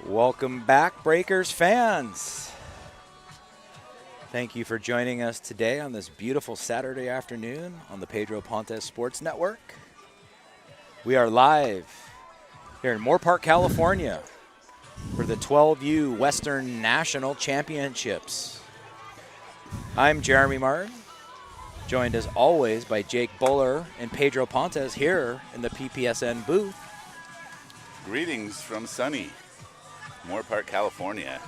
Welcome back, Breakers fans. Thank you for joining us today on this beautiful Saturday afternoon on the Pedro Pontes Sports Network. We are live here in Moore Park, California for the 12U Western National Championships. I'm Jeremy Martin, joined as always by Jake Buller and Pedro Pontes here in the Ppsn booth. Greetings from sunny Moore Park, California,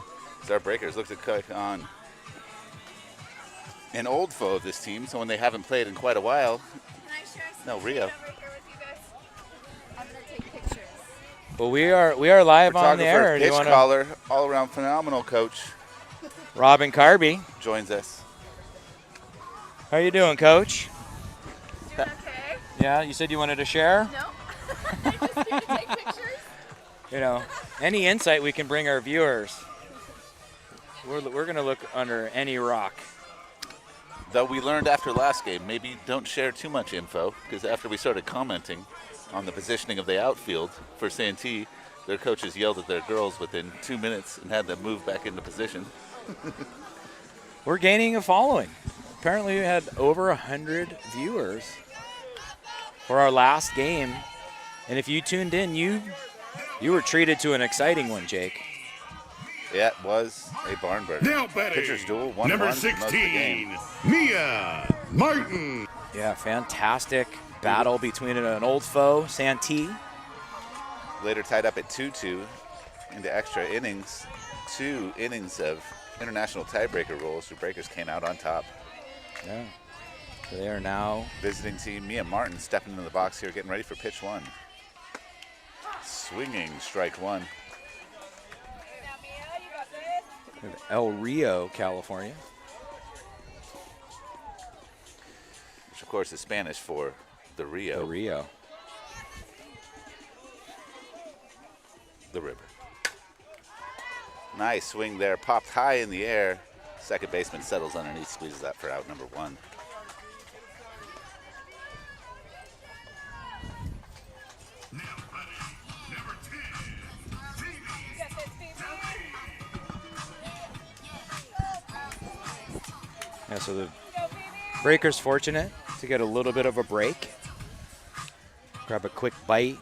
as our Breakers look to cut on an old foe of this team, someone they haven't played in quite a while. Can I share some No, Rio. right here with you guys? I'm going to take pictures. Well, we are live on the air. Pitch caller, all-around phenomenal coach, Robin Carby joins us. How you doing, Coach? Doing okay? Yeah, you said you wanted to share? No? Just here to take pictures? You know, any insight we can bring our viewers. We're going to look under any rock. Though we learned after last game, maybe don't share too much info, because after we started commenting on the positioning of the outfield for Santee, their coaches yelled at their girls within 2 minutes and had them move back into position. We're gaining a following. Apparently we had over 100 viewers for our last game. And if you tuned in, you were treated to an exciting one, Jake. Yeah, it was a barn burner. Now batting, Pitcher's duel, 1-1 number for most of the 16, game. Mia Martin. Yeah, fantastic battle between an old foe, Santee. Later tied up at 2-2 into extra innings. 2 innings of international tiebreaker rules. The Breakers came out on top. Yeah. So they are now Visiting team Mia Martin stepping into the box here, getting ready for pitch 1. Swinging strike 1. El Rio, California. Which of course is Spanish for the Rio. El Rio. The river. Nice swing there, popped high in the air. Second baseman settles underneath, squeezes that for out number 1. Yeah, so the Breakers fortunate to get a little bit of a break. Grab a quick bite,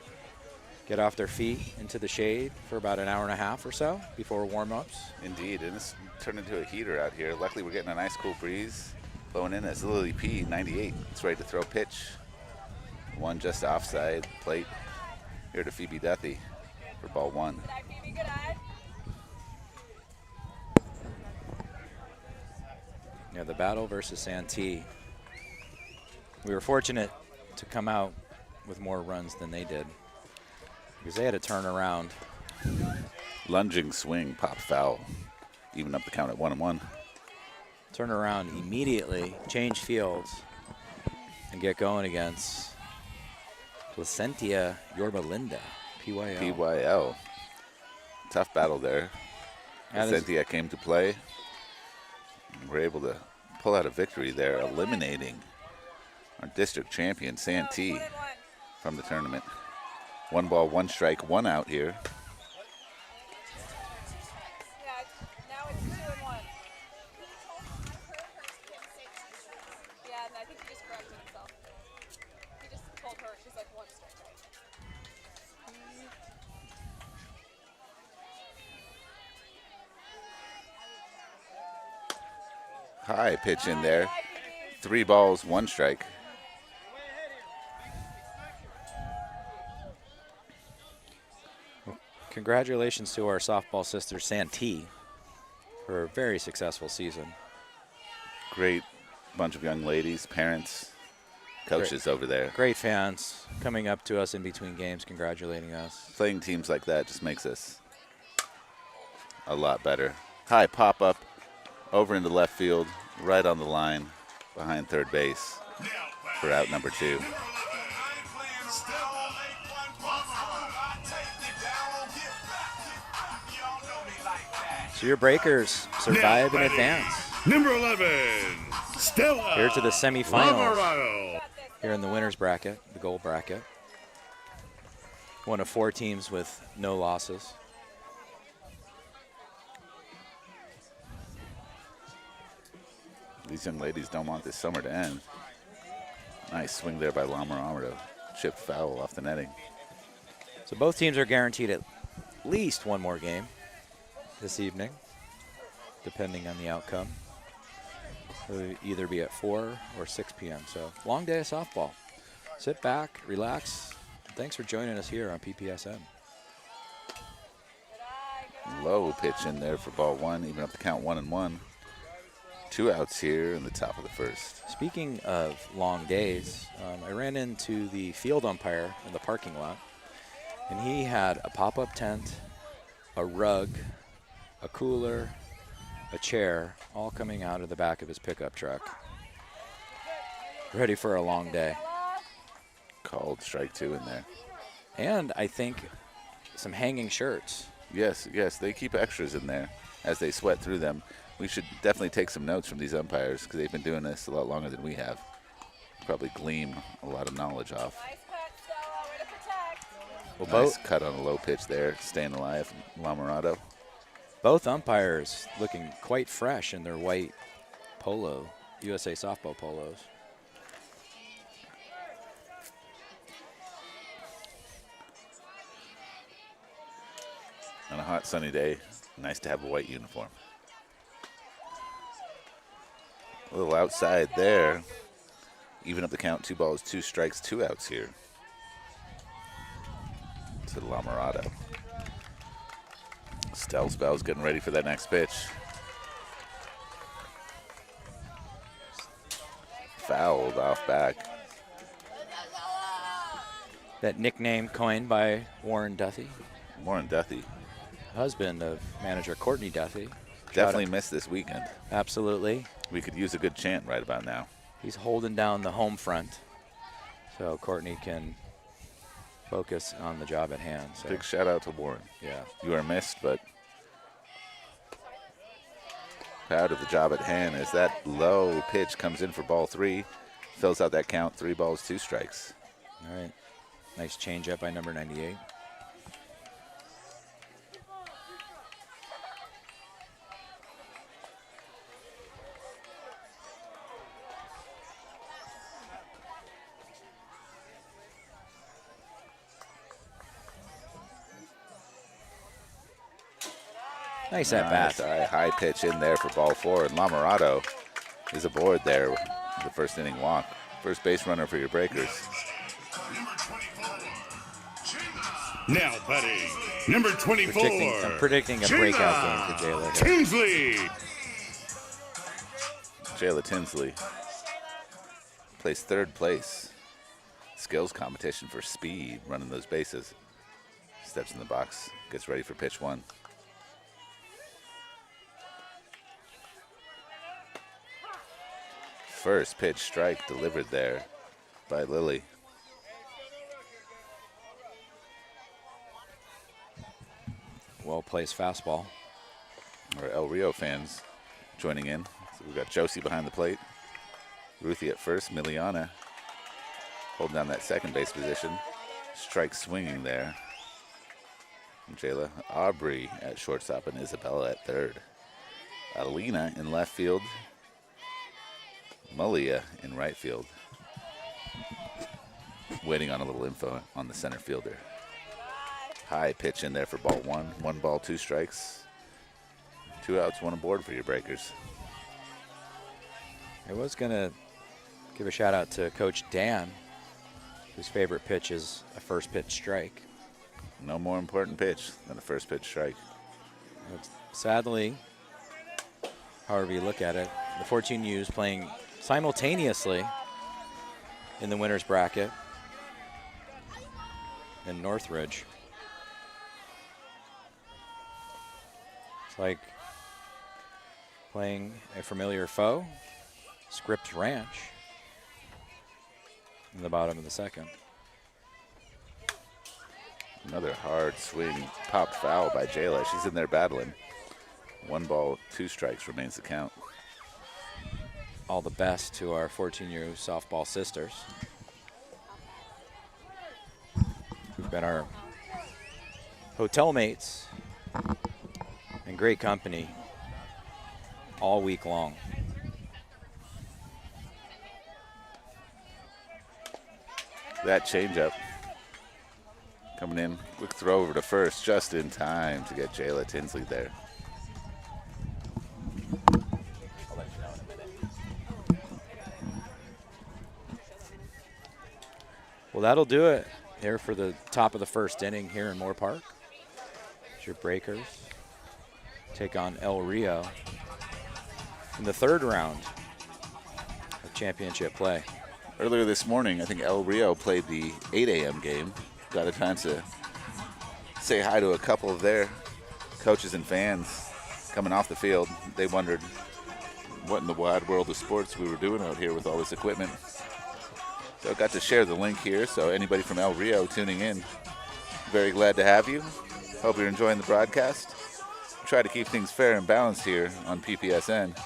get off their feet into the shade for about an hour and a half or so before warm-ups. Indeed, and it's turned into a heater out here. Luckily, we're getting a nice cool breeze blowing in as Lily P, 98. It's ready to throw pitch. 1 just offside plate here to Phoebe Duthie for ball 1. Good eye, Phoebe. Good eye. Yeah, the battle versus Santee. We were fortunate to come out with more runs than they did because they had to turn around. Lunging swing, pop foul. Even up the count at 1-1. Turn around immediately, change fields, and get going against Placentia Yorba Linda, PYL. PYL. Tough battle there. That is- Placentia came to play. We're able to pull out a victory there, eliminating our district champion, Santee, from the tournament. 1 ball, 1 strike, 1 out here. Yeah, now it's 2-1. Yeah, and I think he just corrected himself. He just told her, she's like 1 strike, right? High pitch in there. 3 balls, 1 strike. Congratulations to our softball sister Santee for a very successful season. Great bunch of young ladies, parents, coaches over there. Great fans coming up to us in between games, congratulating us. Playing teams like that just makes us a lot better. High pop up over into left field, right on the line behind third base for out number 2. So your Breakers survive and batting, advance Number 11, Stella. here to the semifinals Lamorato. here in the winners bracket, the gold bracket. One of 4 teams with no losses. These young ladies don't want this summer to end. Nice swing there by Lamorato. Chipped foul off the netting. So both teams are guaranteed at least one more game this evening, depending on the outcome. It'll either be at 4 or 6 p.m. So long day of softball. Sit back, relax. Thanks for joining us here on Ppsn. Low pitch in there for ball 1, even up the count 1-1. 2 outs here in the top of the first. Speaking of long days, I ran into the field umpire in the parking lot, and he had a pop-up tent, a rug, a cooler, a chair, all coming out of the back of his pickup truck. Ready for a long day. Called strike 2 in there. And I think some hanging shirts. Yes, they keep extras in there as they sweat through them. We should definitely take some notes from these umpires because they've been doing this a lot longer than we have. Probably glean a lot of knowledge off. Nice cut, Stella. Way to protect. Well, Nice cut on a low pitch there, staying alive from Lamorato. both umpires looking quite fresh in their white polo, USA softball polos. On a hot sunny day, nice to have a white uniform. A little outside there. Even up the count, 2 balls, 2 strikes, 2 outs here. To Lamorato. Stelsbell's getting ready for that next pitch. Fouled off back. That nickname coined by Warren Duthie, Warren Duthie. husband of manager Courtney Duthie. Definitely missed this weekend. Absolutely. We could use a good chant right about now. He's holding down the home front, so Courtney can focus on the job at hand. So, Big shout out to Warren. yeah. You are missed, but proud of the job at hand as that low pitch comes in for ball 3. Fills out that count, 3 balls, 2 strikes. All right. Nice changeup by number 98. Nice at bat. Nice, high pitch in there for ball 4, and Lamorato is aboard there with the first inning walk. First base runner for your Breakers. Now batting, number 24. I'm predicting a breakout game for Jayla. Tinsley. Jayla Tinsley placed 3rd place. Skills competition for speed, running those bases. Steps in the box, gets ready for pitch 1. First pitch strike delivered there by Lily. Well-placed fastball. Our El Rio fans joining in. So we've got Josie behind the plate. Ruthie at first, Miliana holding down that second base position. Strike swinging there. And Jayla Aubrey at shortstop and Isabella at third. Alina in left field. Malia in right field. Waiting on a little info on the center fielder. High pitch in there for ball 1. 1 ball, 2 strikes. 2 outs, 1 aboard for your Breakers. I was going to give a shout out to Coach Dan, whose favorite pitch is a first pitch strike. No more important pitch than a first pitch strike. But sadly, however you look at it, the 14U's playing simultaneously in the winners bracket in Northridge. It's like playing a familiar foe, Scripps Ranch, in the bottom of the second. Another hard swing, popped foul by Jayla. She's in there battling. 1 ball, 2 strikes remains the count. All the best to our 14U softball sisters, who've been our hotel mates and great company all week long. That changeup coming in, quick throw over to first, just in time to get Jayla Tinsley there. I'll let you know in a minute. Well, that'll do it here for the top of the first inning here in Moore Park. Your Breakers take on El Rio in the 3rd round of championship play. Earlier this morning, I think El Rio played the 8 a.m. game. Got a chance to say hi to a couple of their coaches and fans coming off the field. They wondered what in the wide world of sports we were doing out here with all this equipment. So I got to share the link here, so anybody from El Rio tuning in, very glad to have you. Hope you're enjoying the broadcast. Try to keep things fair and balanced here on Ppsn.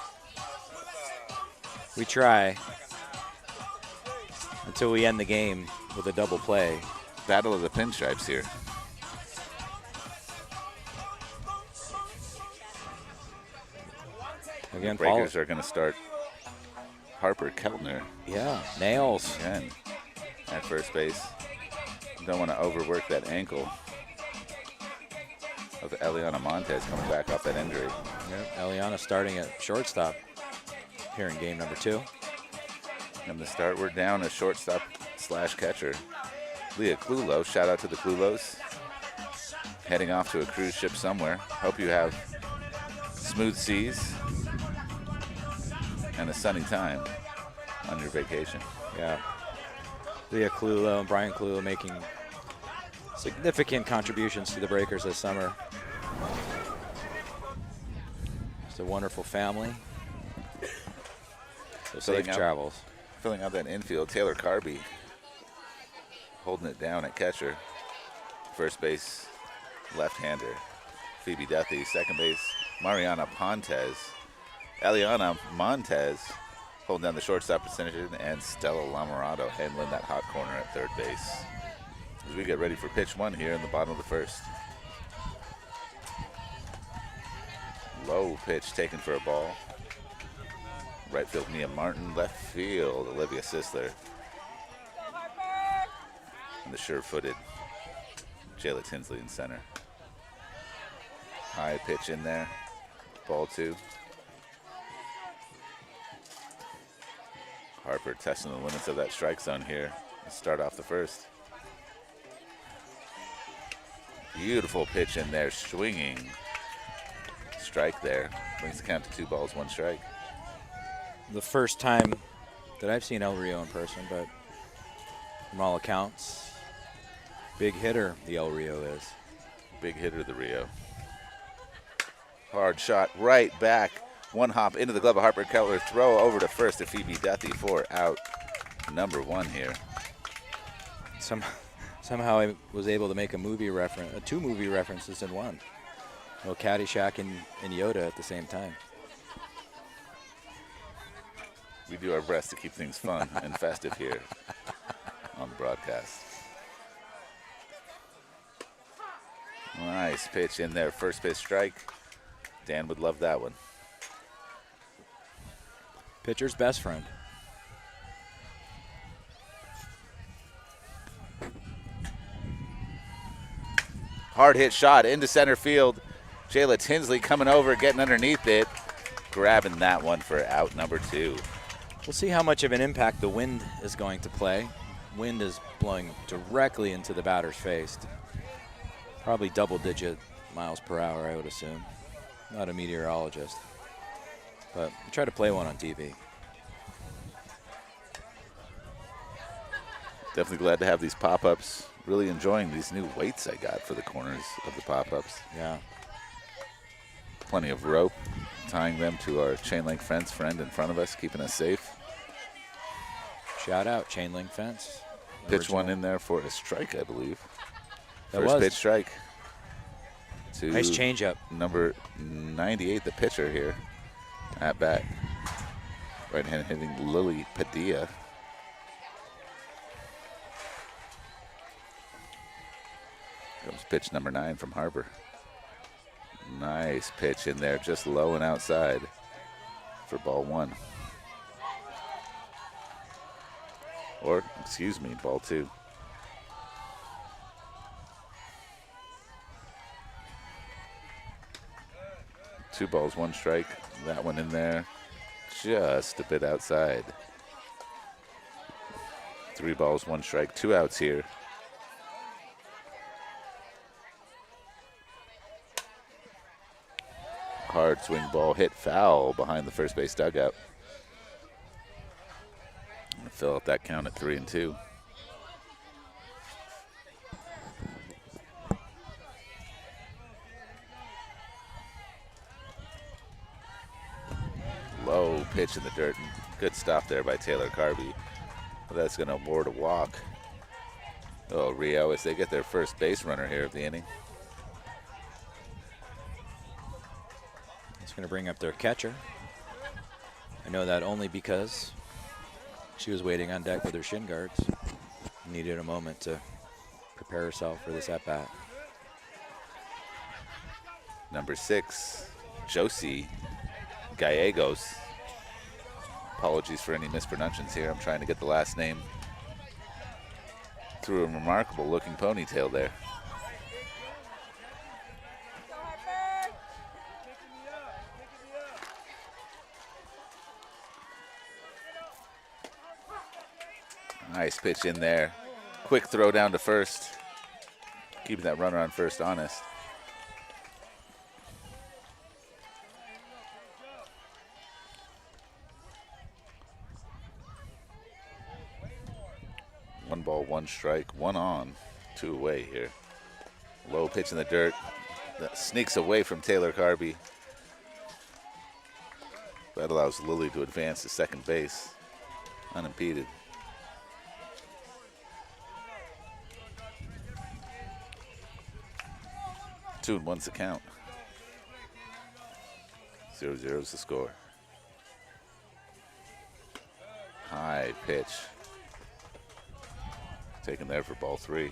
We try until we end the game with a double play. Battle of the pinstripes here. Again, Breakers are going to start Harper Keltner. Yeah, nails. Again, at first base. Don't want to overwork that ankle of Eliana Montez coming back off that injury. Yep, Eliana starting at shortstop here in game number 2. And the start, we're down a shortstop slash catcher. Leah Clulo, shout out to the Clulos. Heading off to a cruise ship somewhere. Hope you have smooth seas and a sunny time on your vacation. Yeah. Leah Clulo and Brian Clulo making significant contributions to the Breakers this summer. It's a wonderful family. So safe travels. Filling out that infield, Taylor Carby holding it down at catcher. First base, left-hander, Phoebe Duthie. Second base, Mariana Pontes. Eliana Montez holding down the shortstop position, and Stella Lamorato handling that hot corner at third base. As we get ready for pitch 1 here in the bottom of the first. Low pitch taken for a ball. Right field, Mia Martin. Left field, Olivia Sisler. And the sure-footed Jayla Tinsley in center. High pitch in there. Ball 2. Harper testing the limits of that strike zone here. Let's start off the first. Beautiful pitch in there, swinging. Strike there. Brings the count to 2 balls, 1 strike. The first time that I've seen El Rio in person, but from all accounts, big hitter the El Rio is. Big hitter the Rio. Hard shot right back. 1 hop into the glove of Harper Kettler. Throw over to first to Phoebe Duthie for out number 1 here. Somehow I was able to make a movie reference, 2 movie references in one. Well, Caddyshack and Yoda at the same time. We do our best to keep things fun and festive here on the broadcast. Nice pitch in there, first pitch strike. Dan would love that one. Pitcher's best friend. Hard hit shot into center field. Jayla Tinsley coming over, getting underneath it, grabbing that one for out number 2. We'll see how much of an impact the wind is going to play. Wind is blowing directly into the batter's face. Probably double-digit miles per hour, I would assume. Not a meteorologist, but I try to play one on TV. Definitely glad to have these pop-ups. Really enjoying these new weights I got for the corners of the pop-ups. Yeah. Plenty of rope, tying them to our chain link fence friend in front of us, keeping us safe. Shout out, chain link fence. Pitch 1 in there for a strike, I believe. That First was. pitch strike. to Nice changeup. number 98, the pitcher here at bat. Right-hand hitting Lily Padilla. Comes pitch number 9 from Harbor. Nice pitch in there, just low and outside for ball 1. Or, excuse me, ball 2. Two balls, 1 strike. That one in there, just a bit outside. 3 balls, 1 strike, 2 outs here. Hard swing ball hit foul behind the first base dugout. Gonna fill up that count at 3-2. Low pitch in the dirt. Good stop there by Taylor Carby. But that's going to award a walk. Oh, Rio, as they get their first base runner here of the inning. It's going to bring up their catcher. I know that only because she was waiting on deck with her shin guards. Needed a moment to prepare herself for this at-bat. Number 6, Josie Gallegos. Apologies for any mispronunciations here. I'm trying to get the last name through a remarkable looking ponytail there. Nice pitch in there. Quick throw down to first. Keeping that runner on first honest. One ball, 1 strike, 1 on, 2 away here. Low pitch in the dirt. That sneaks away from Taylor Carby. That allows Lily to advance to second base unimpeded. Two and one's the count. 0-0 is the score. High pitch. Taken there for ball 3.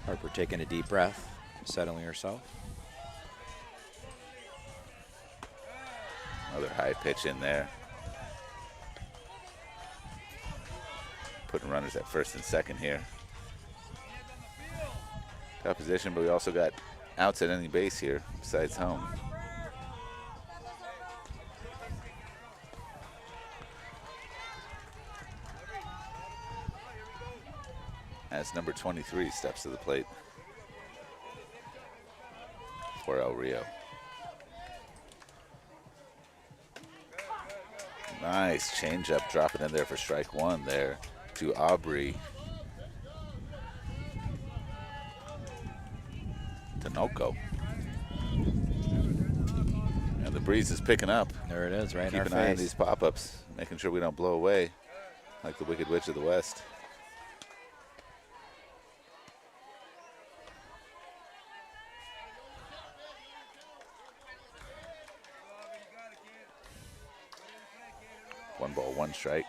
Harper taking a deep breath, settling herself. Another high pitch in there. Putting runners at first and second here. Tough position, but we also got outs at any base here besides home. As number 23 steps to the plate for El Rio. Nice changeup, dropping in there for strike 1 there to Aubrey Tinoco. And the breeze is picking up. There it is, right Keep in our an eye on face. these pop-ups, making sure we don't blow away like the Wicked Witch of the West. One ball, 1 strike.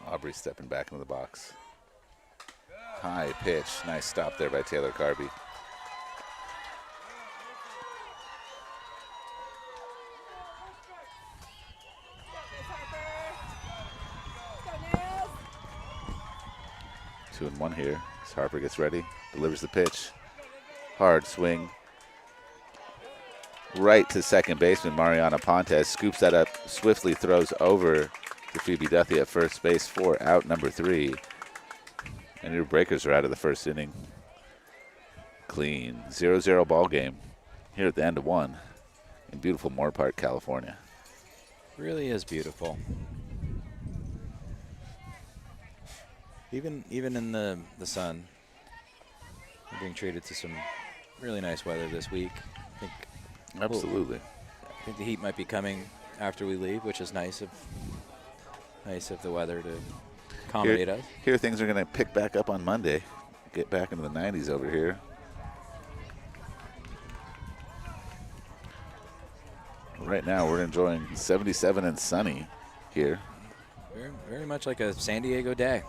Aubrey stepping back into the box. High pitch. Nice stop there by Taylor Carby. Two and one here as Harper gets ready, delivers the pitch. Hard swing. Right to second baseman Mariana Pontes, scoops that up, swiftly throws over to Phoebe Duthie at first base for out number 3. And your Breakers are out of the first inning. Clean 0-0 ball game here at the end of 1 in beautiful Moore Park, California. Really is beautiful. Even in the sun, we're being treated to some really nice weather this week. I think Absolutely. I think the heat might be coming after we leave, which is nice of the weather to accommodate us. Here things are going to pick back up on Monday. Get back into the 90s over here. Right now we're enjoying 77 and sunny here. Very, very much like a San Diego day.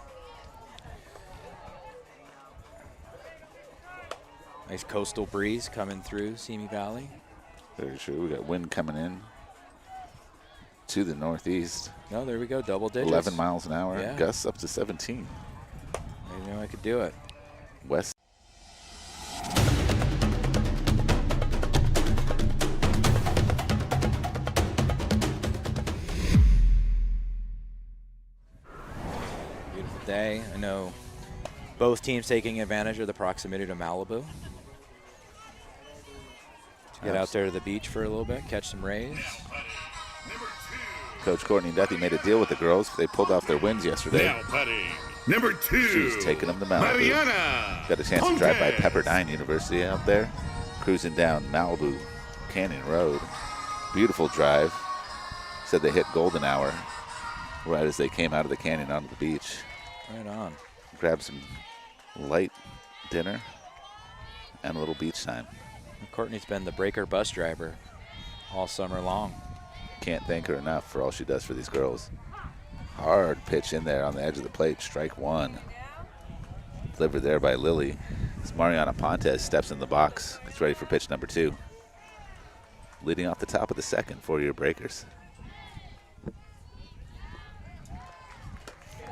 Nice coastal breeze coming through Simi Valley. Very true. We got wind coming in to the northeast. No, there we go, double digits. 11 miles an hour. Yeah. Gusts up to 17. I didn't know I could do it. West. Beautiful day. I know both teams taking advantage of the proximity to Malibu. To get out there to the beach for a little bit, catch some rays. Coach Courtney Duthie made a deal with the girls. They pulled off their wins yesterday. Now batting, number 2. She's taking them to Malibu. Mariana Got a chance to drive by Ponte. Pepperdine University out there. Cruising down Malibu Canyon Road. Beautiful drive. Said they hit golden hour right as they came out of the canyon onto the beach. Right on. Grabbed some light dinner and a little beach time. Courtney's been the breaker bus driver all summer long. Can't thank her enough for all she does for these girls. Hard pitch in there on the edge of the plate. Strike one. Delivered there by Lily. As Mariana Pontes steps in the box. Gets ready for pitch number 2. Leading off the top of the second for your Breakers.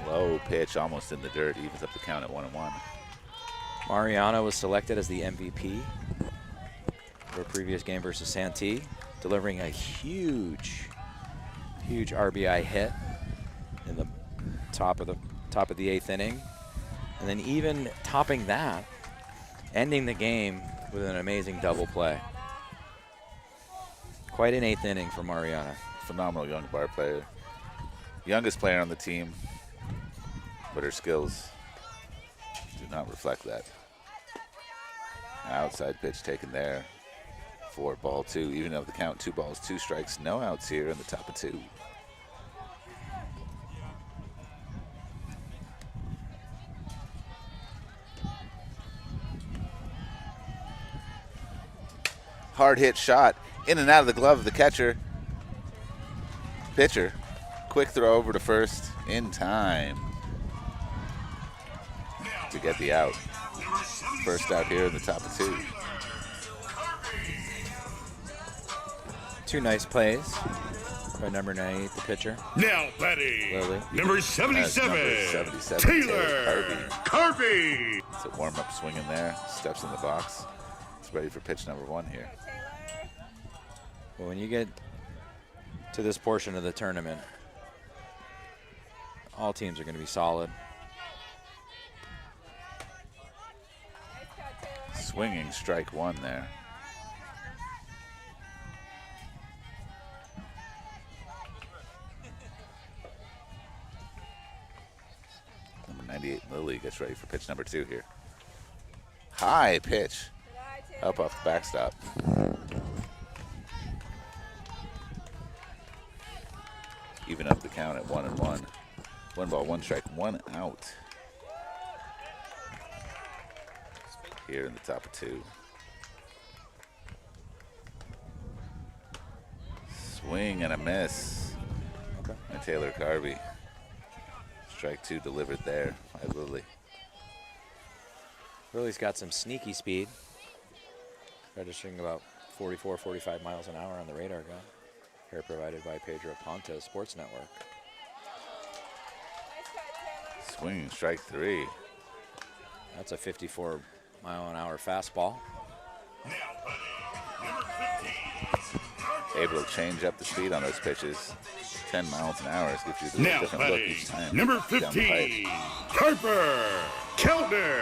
Low pitch, almost in the dirt. Evens up the count at 1-1. Mariana was selected as the MVP for a previous game versus Santee, delivering a huge RBI hit in the top of the 8th inning, and then even topping that, ending the game with an amazing double play. Quite an 8th inning for Mariana. Phenomenal young bar player. Youngest player on the team, but her skills do not reflect that. Outside pitch taken there for ball 2. Even though the count, 2 balls, 2 strikes, no outs here in the top of 2. Hard hit shot in and out of the glove of the catcher. Pitcher, quick throw over to first in time to get the out. First out here in the top of 2. 2 nice plays by number 98, the pitcher. Now batting, Lily. number 77, Number 77, Taylor Carvey. It's a warm-up swing in there. Steps in the box. It's ready for pitch number 1 here. Well, when you get to this portion of the tournament, all teams are going to be solid. Swinging strike 1 there. Number 98, Lily, gets ready for pitch number 2 here. High pitch. Up off the backstop. Even up the count at 1-1. 1 ball, 1 strike, 1 out. Here in the top of 2. Swing and a miss. Okay. And Taylor Carvey. Strike 2 delivered there by Lily. Lily's got some sneaky speed, registering about 44, 45 miles an hour on the radar gun. Here provided by Pedro Ponte Sports Network. Swinging strike 3. That's a 54-mile-an-hour fastball. Able to change up the speed on those pitches. 10 miles an hour gives you a Now different look batting, each time. number down the pipe. 15, Harper Kellner.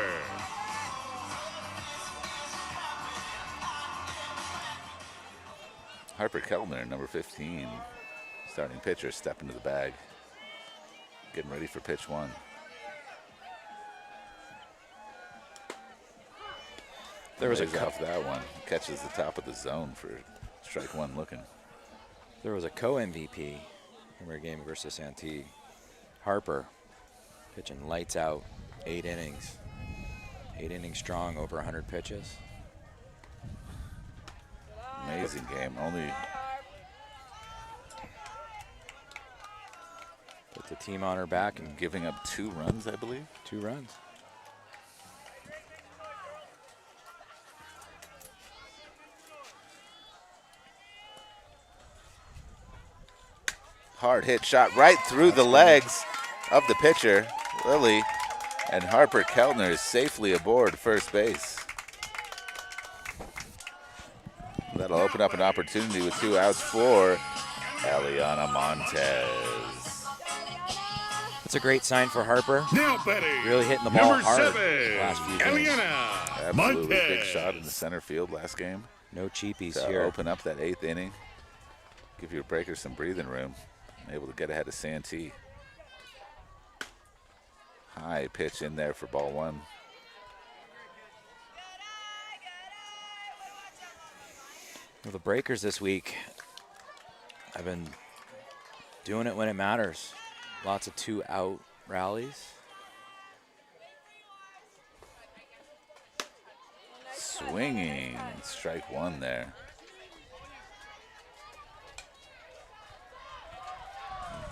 Harper Kellner, number 15. Starting pitcher, step into the bag. Getting ready for pitch 1. There was a Lays off that one. Catches the top of the zone for strike 1 looking. co-MVP in our game versus Santee. Harper Pitching lights out, 8 innings. 8 innings strong, over 100 pitches. Amazing game. Only Put the team on her back and giving up 2 runs, I believe. 2 runs. Hard hit shot right through the legs of the pitcher, Lily, and Harper Keltner is safely aboard first base. That'll open up an opportunity with 2 outs for Eliana Montez. That's a great sign for Harper. Now batting. Really hitting the ball Number hard 7, the last few games. Eliana Absolutely big Montez. shot in the center field last game. No cheapies To here. open up that 8th inning. Give your Breakers some breathing room. Able to get ahead of Santee. High pitch in there for ball 1. Well, the Breakers this week, I've been doing it when it matters. Lots of 2-out rallies. Swinging, strike 1 there.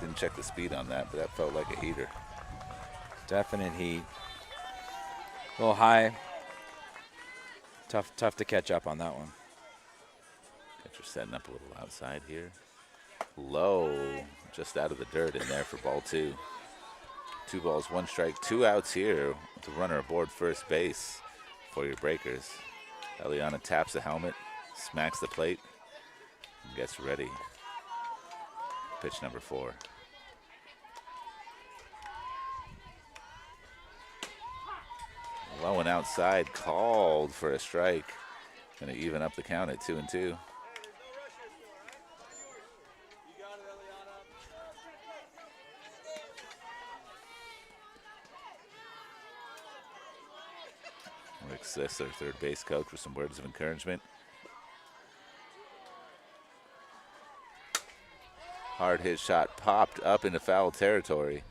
Didn't check the speed on that, but that felt like a heater. Definite heat. A little high. Tough to catch up on that one. Catcher setting up a little outside here. Low, just out of the dirt in there for ball 2. 2 balls, 1 strike, 2 outs here with the runner aboard first base for your Breakers. Eliana taps the helmet, smacks the plate, and gets ready. Pitch number 4. Low and outside, called for a strike. Going to even up the count at 2-2. Rick Sisler, third base coach, with some words of encouragement. Hard hit shot popped up into foul territory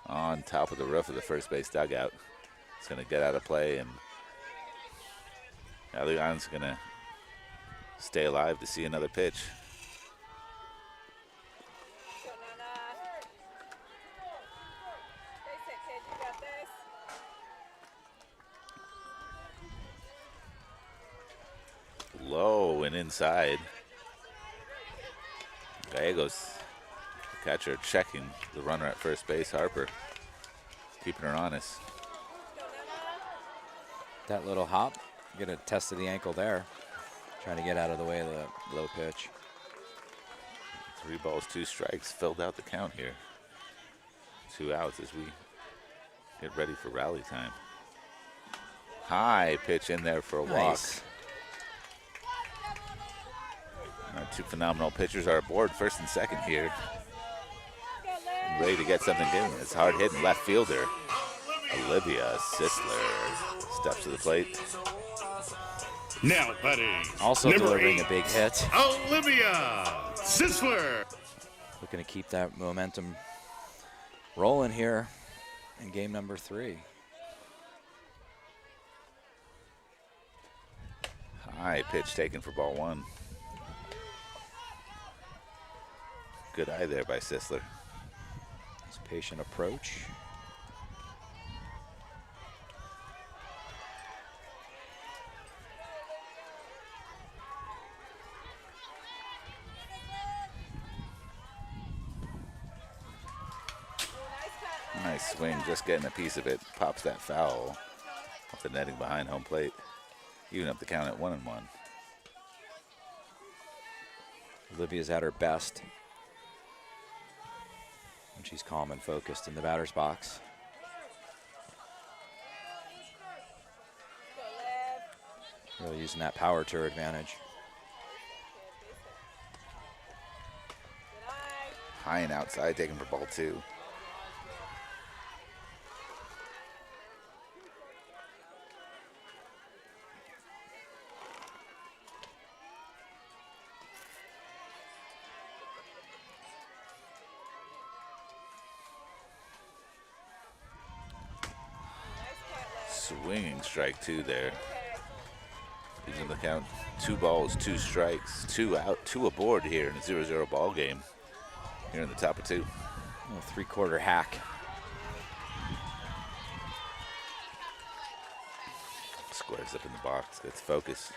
on top of the roof of the first base dugout. It's going to get out of play, and Eliana's going to stay alive to see another pitch. Low and inside. Gallegos, the catcher, checking the runner at first base, Harper, keeping her honest. That little hop, get a test of the ankle there. Trying to get out of the way of the low pitch. 3 balls, 2 strikes, filled out the count here. 2 outs as we get ready for rally time. High pitch in there for a walk. Nice. Our 2 phenomenal pitchers are aboard, first and second here. Ready to get something going. It's hard hitting left fielder. Olivia Sisler steps to the plate. Now batting. Also Number delivering 8, a big hit. Olivia Sisler. Looking to keep that momentum rolling here in game number 3. High pitch taken for ball 1. Good eye there by Sisler. His patient approach. Nice swing, just getting a piece of it. Pops that foul off the netting behind home plate. Even up the count at 1-1. Olivia's at her best when she's calm and focused in the batter's box. Really using that power to her advantage. High and outside, taken for ball 2. Swinging strike 2 there. He's in the count. 2 balls, 2 strikes, 2 out, 2 aboard here in a 0-0 ball game. Here in the top of 2. A 3/4 hack. Squares up in the box, gets focus.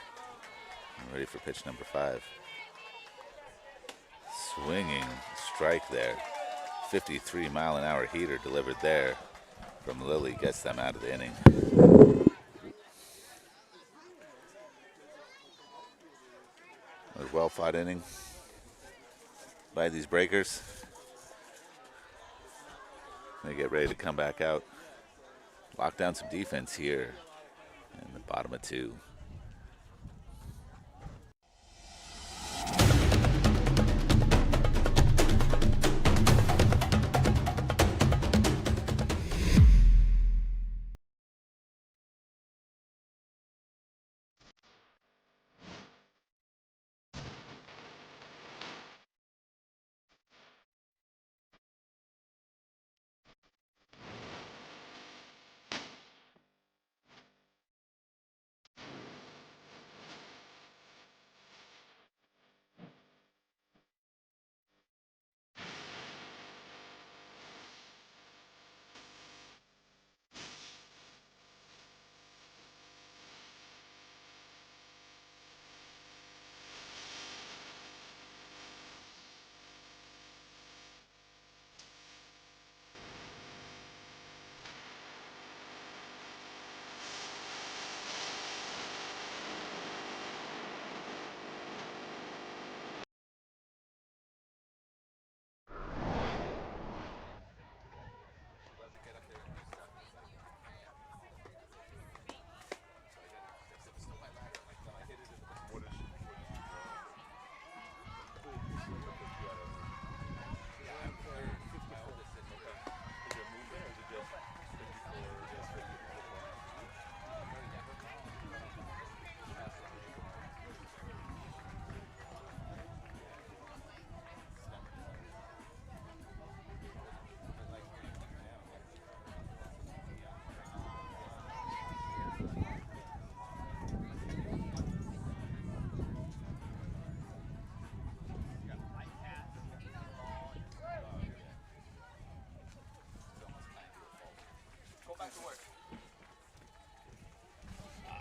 Ready for pitch number 5. Swinging strike there. 53-mile-an-hour heater delivered there from Lilly, gets them out of the inning. A well-fought inning by these Breakers. They get ready to come back out. Lock down some defense here in the bottom of 2.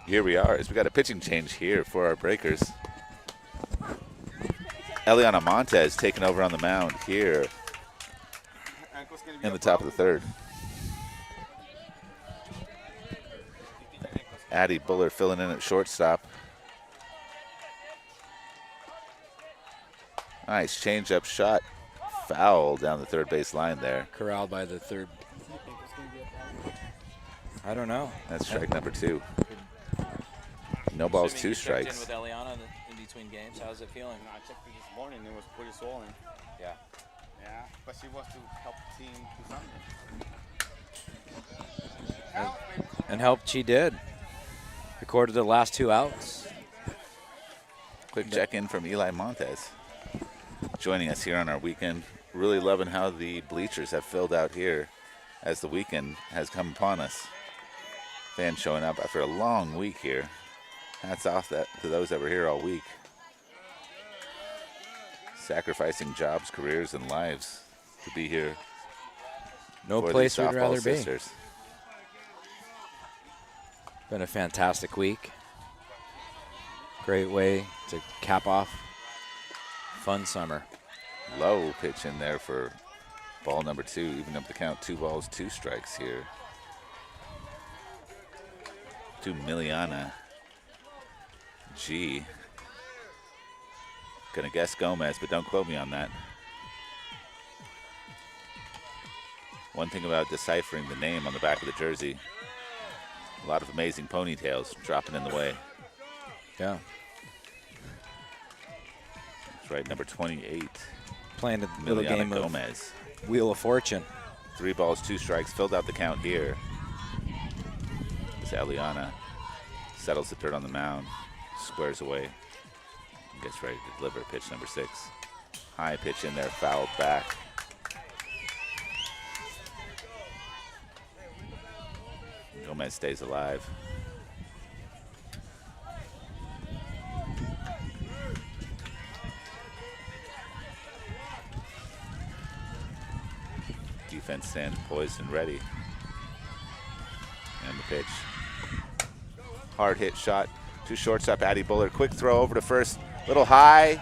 Here we are, as we got a pitching change here for our Breakers. Eliana Montez taking over on the mound here in the top of the 3rd. Addie Buller filling in at shortstop. Nice change-up shot. Foul down the 3rd base line there. Corralled by the 3rd. I don't know. That's strike number 2. No balls, 2 strikes. You checked in with Eliana in between games. How's it feeling? No, I checked it this morning. It was pretty swollen. Yeah. Yeah, but she wants to help the team do something. And helped she did. Recorded the last 2 outs. Quick check-in from Eli Montez. Joining us here on our weekend. Really loving how the bleachers have filled out here as the weekend has come upon us. Fans showing up after a long week here. Hats off to those that were here all week. Sacrificing jobs, careers, and lives to be here. No for place the we'd rather softball sisters. Been a fantastic week. Great way to cap off fun summer. Low pitch in there for ball number 2, even up the count. 2 balls, 2 strikes here. To Miliana G. Gonna guess Gomez, but don't quote me on that. One thing about deciphering the name on the back of the jersey, a lot of amazing ponytails dropping in the way. Yeah. That's right, number 28. Playing a little Miliana game Gomez. of Wheel of Fortune. 3 balls, 2 strikes, filled out the count here. As Eliana settles the dirt on the mound, squares away, and gets ready to deliver pitch number 6. High pitch in there, fouled back. Gomez stays alive. Defense stands poised and ready. And the pitch. Hard hit shot to shortstop Addie Bullard. Quick throw over to first. Little high.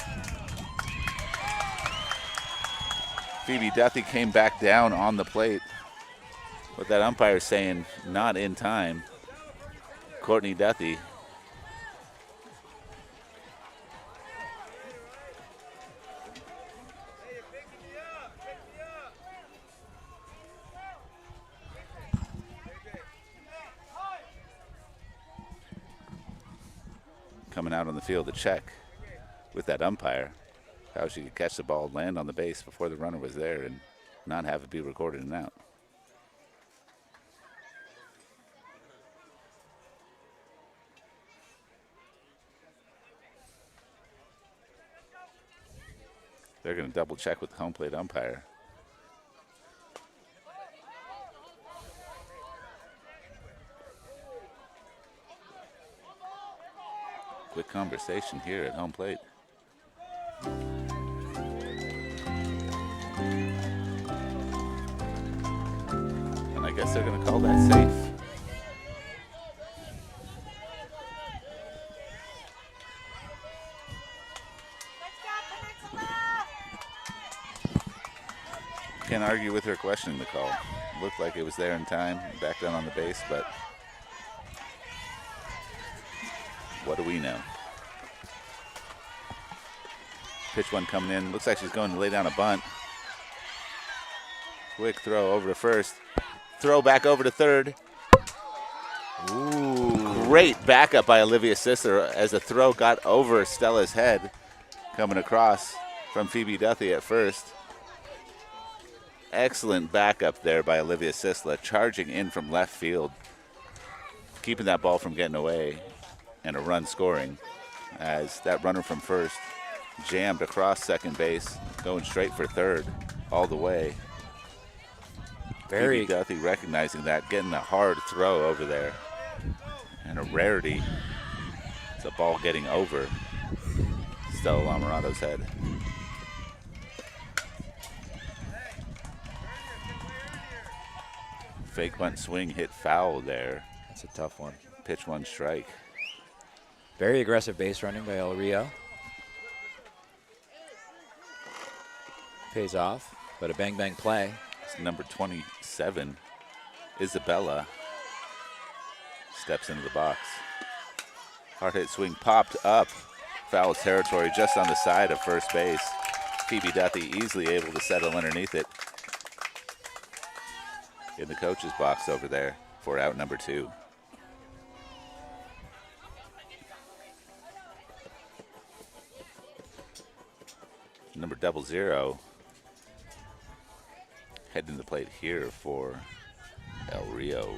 Phoebe Duthie came back down on the plate. What that umpire saying, not in time. Courtney Duthie. Coming out on the field to check with that umpire how she could catch the ball, land on the base before the runner was there, and not have it be recorded and out. They're going to double check with the home plate umpire. Quick conversation here at home plate. And I guess they're going to call that safe. Can't argue with her questioning the call. Looked like it was there in time, back down on the base, but what do we know? Pitch one coming in. Looks like she's going to lay down a bunt. Quick throw over to first. Throw back over to third. Ooh. Great backup by Olivia Sisler as the throw got over Stella's head. Coming across from Phoebe Duthie at first. Excellent backup there by Olivia Sisler, charging in from left field. Keeping that ball from getting away. And a run scoring as that runner from first jammed across second base, going straight for third all the way. Phoebe Duthie recognizing that, getting a hard throw over there. And a rarity. It's a ball getting over Stella Lamorado's head. Fake bunt swing hit foul there. That's a tough one. Pitch one strike. Very aggressive base running by El Rio. Pays off, but a bang-bang play. It's number 27, Isabella, steps into the box. Hard hit swing popped up. Foul territory just on the side of first base. Phoebe Duthie easily able to settle underneath it. In the coach's box over there for out number 2. Number 00 heading to the plate here for El Rio.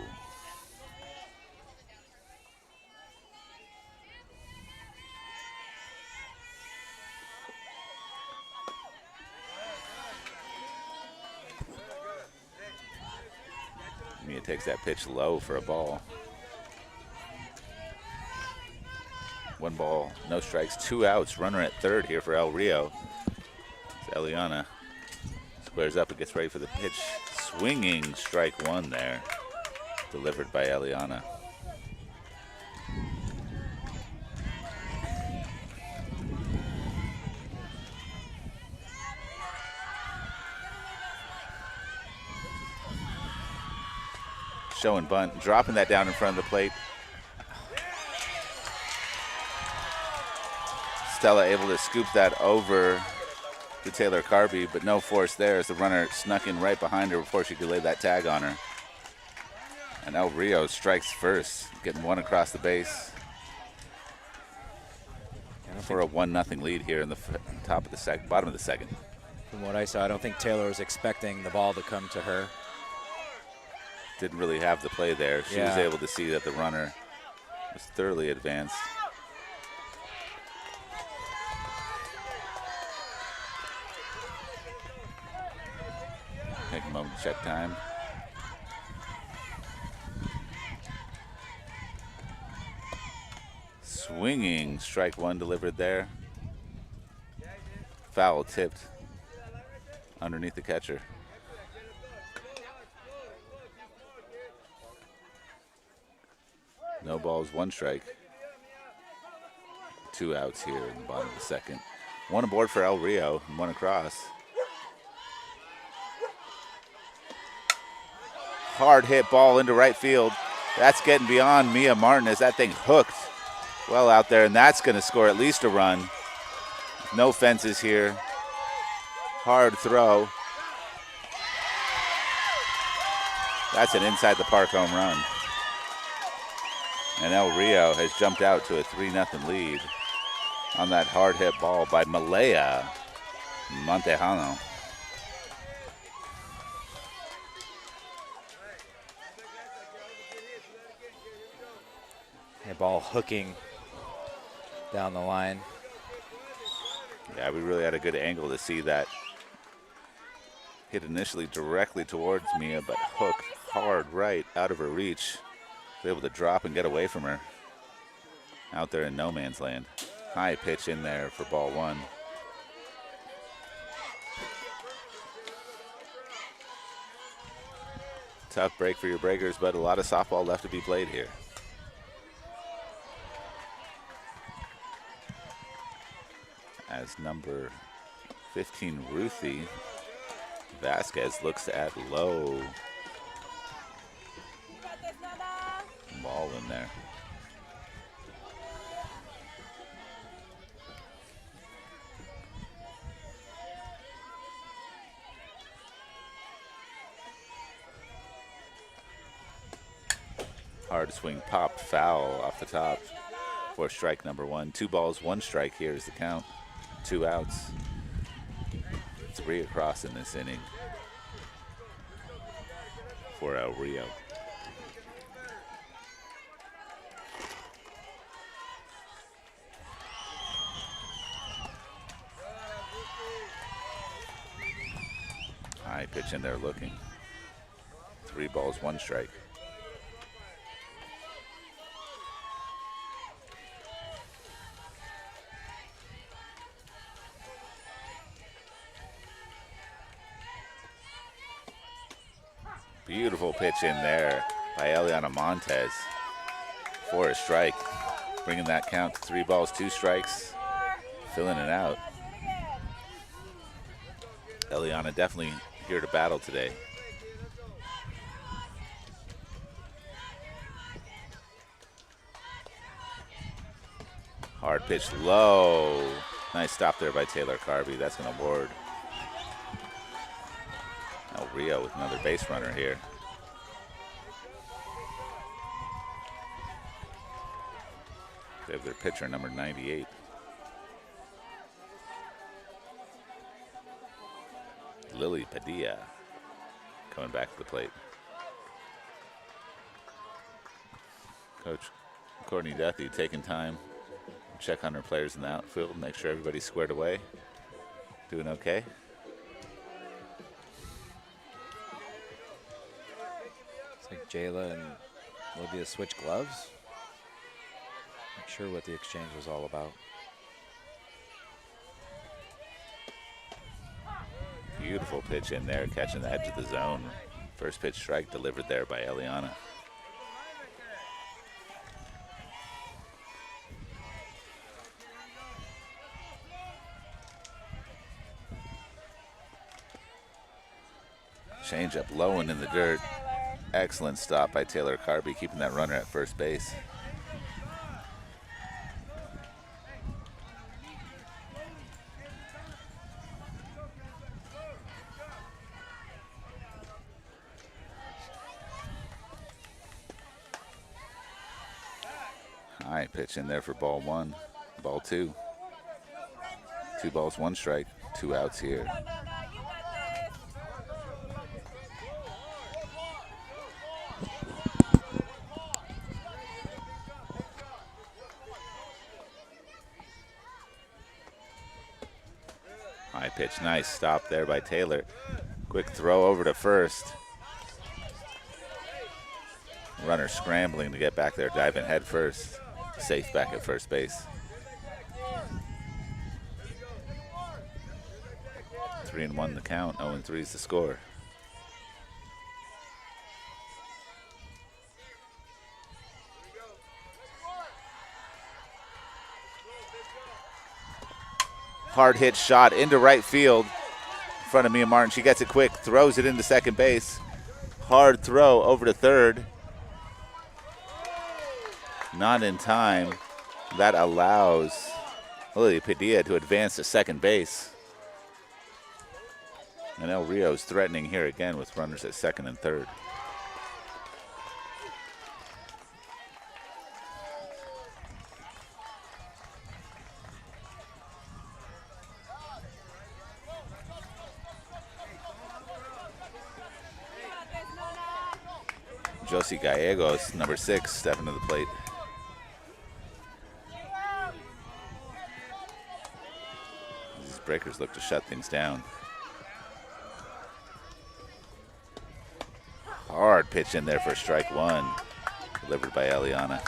Mia takes that pitch low for a ball. 1 ball, no strikes, 2 outs. Runner at third here for El Rio. Eliana squares up and gets ready for the pitch. Swinging strike 1 there. Delivered by Eliana. Show and bunt, dropping that down in front of the plate. Stella able to scoop that over to Taylor Carby, but no force there as the runner snuck in right behind her before she could lay that tag on her. And El Rio strikes first, getting 1 across the base for a 1-0 lead here in the top of the bottom of the second. From what I saw, I don't think Taylor was expecting the ball to come to her. Didn't really have the play there. She was able to see that the runner was thoroughly advanced. Take a moment to check time. Swinging strike one delivered there. Foul tipped underneath the catcher. No balls, one strike. 2 outs here in the bottom of the second. 1 aboard for El Rio and 1 across. Hard hit ball into right field. That's getting beyond Mia Martin as that thing hooked well out there, and that's going to score at least a run. No fences here. Hard throw. That's an inside the park home run. And El Rio has jumped out to a 3-0 lead on that hard hit ball by Malaya Montejano. A ball hooking down the line. Yeah, we really had a good angle to see that. Hit initially directly towards Mia, but hooked hard right out of her reach. Was able to drop and get away from her. Out there in no man's land. High pitch in there for ball 1. Tough break for your Breakers, but a lot of softball left to be played here. As number 15, Ruthie Vasquez, looks at low. Ball in there. Hard swing popped foul off the top for strike number 1. 2 balls, 1 strike here is the count. 2 outs. 3 across in this inning for El Rio. High pitch in there looking. 3 balls, 1 strike. Beautiful pitch in there by Eliana Montez for a strike. Bringing that count to 3 balls, 2 strikes. Filling it out. Eliana definitely here to battle today. Hard pitch low. Nice stop there by Taylor Carby. That's going to board. El Rio with another base runner here. They have their pitcher, number 98. Lily Padilla coming back to the plate. Coach Courtney Duthie taking time to check on her players in the outfield, make sure everybody's squared away. Doing okay. It's like Jayla and Olivia switch gloves. Not sure what the exchange was all about. Beautiful pitch in there, catching the edge of the zone. First pitch strike delivered there by Eliana. Change up low and in the dirt. Excellent stop by Taylor Carby, keeping that runner at first base. High pitch in there for ball 1, ball 2. 2 balls, 1 strike, 2 outs here. High pitch, nice stop there by Taylor. Quick throw over to first. Runner scrambling to get back there, diving head first. safe back at first base. 3-1 the count, 0-3 is the score. Hard hit shot into right field in front of Mia Martin. She gets it quick, throws it into second base. Hard throw over to third. Not in time. That allows Lily Padilla to advance to second base. And El Rio's threatening here again with runners at second and third. Josie Gallegos, number 6, stepping to the plate. These Breakers look to shut things down. Hard pitch in there for strike 1, delivered by Eliana.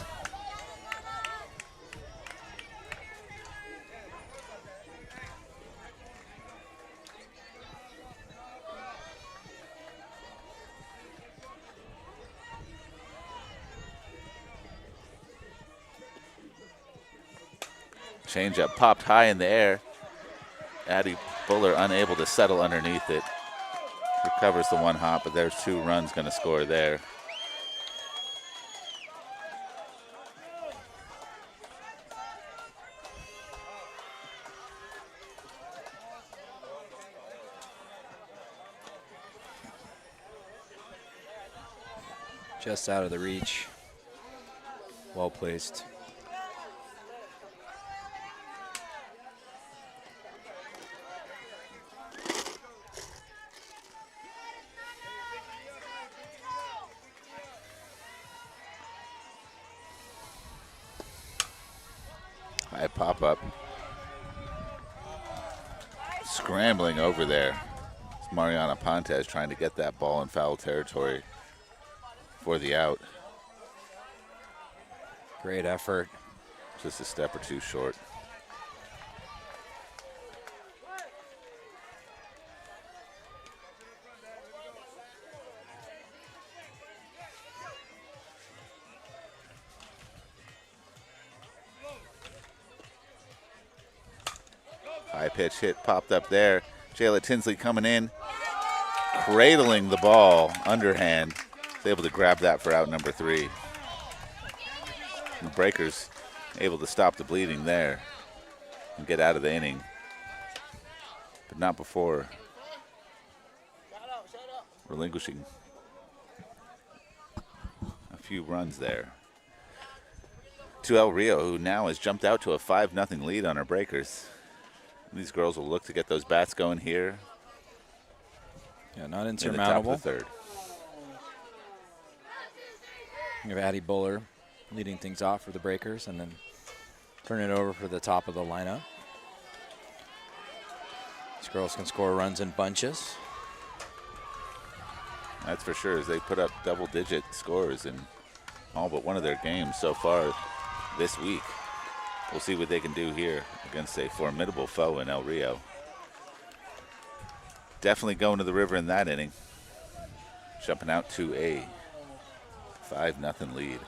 Changeup popped high in the air. Addie Buller unable to settle underneath it. Recovers the one hop, but there's 2 runs going to score there. Just out of the reach. Well placed. High pop up. Scrambling over there. It's Mariana Pontes trying to get that ball in foul territory for the out. Great effort. Just a step or 2 short. High pitch hit popped up there. Jayla Tinsley coming in, cradling the ball underhand. Was able to grab that for out number 3. The Breakers able to stop the bleeding there and get out of the inning, but not before relinquishing a few runs there to El Rio, who now has jumped out to a 5-0 lead on our Breakers. These girls will look to get those bats going here. Yeah, not In the top insurmountable. of the third. You have Addie Buller leading things off for the Breakers, and then turn it over for the top of the lineup. These girls can score runs in bunches. That's for sure, as they put up double-digit scores in all but one of their games so far this week. We'll see what they can do here against a formidable foe in El Rio. Definitely going to the river in that inning. Jumping out to a 5-0 lead.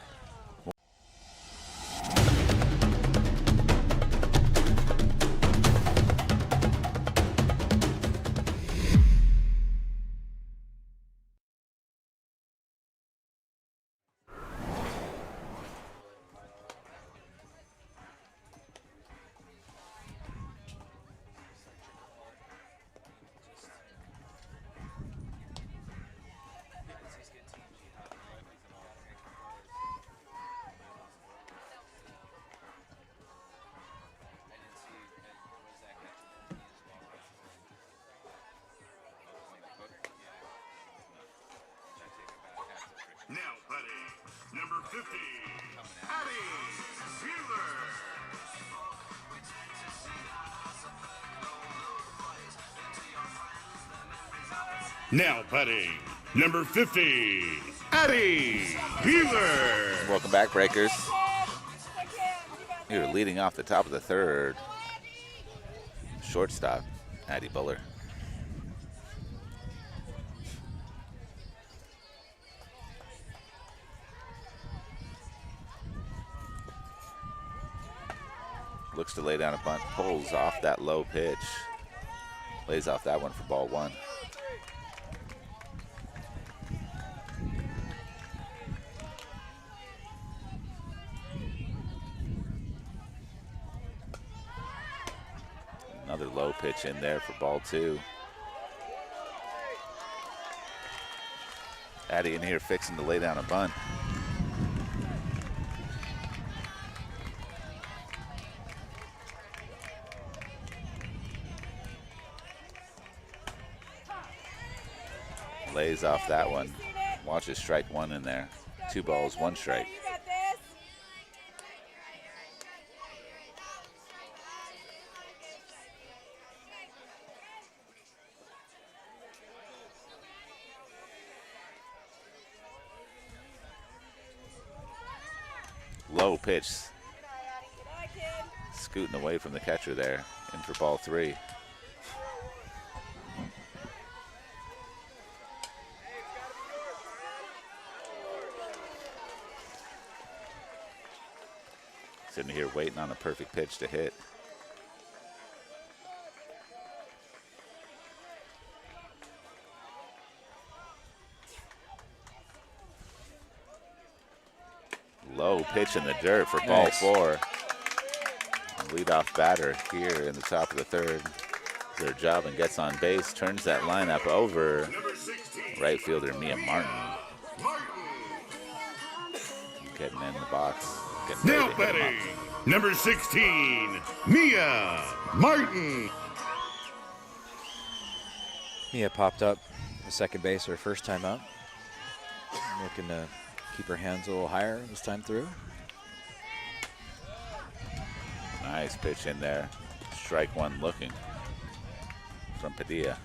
Now batting, number 50, Addie Bueller. Now batting, number 50, Addie Bueller. Welcome back, Breakers. Here leading off the top of the third. Shortstop, Addie Buller. Looks to lay down a bunt, pulls off that low pitch. Lays off that one for ball one. Another low pitch in there for ball two. Addie in here fixing to lay down a bunt. Lays off that one. Watches strike one in there. 2 balls, 1 strike. Low pitch. Scooting away from the catcher there. In for ball 3. Sitting here waiting on a perfect pitch to hit. Low pitch in the dirt for ball 4. Leadoff batter here in the top of the third. Does their job and gets on base. Turns that lineup over. Right fielder Mia Martin. Getting in the box. Now batting, number 16, Mia Martin. Mia popped up the second base her first time up. Looking to keep her hands a little higher this time through. Nice pitch in there. Strike one looking from Padilla.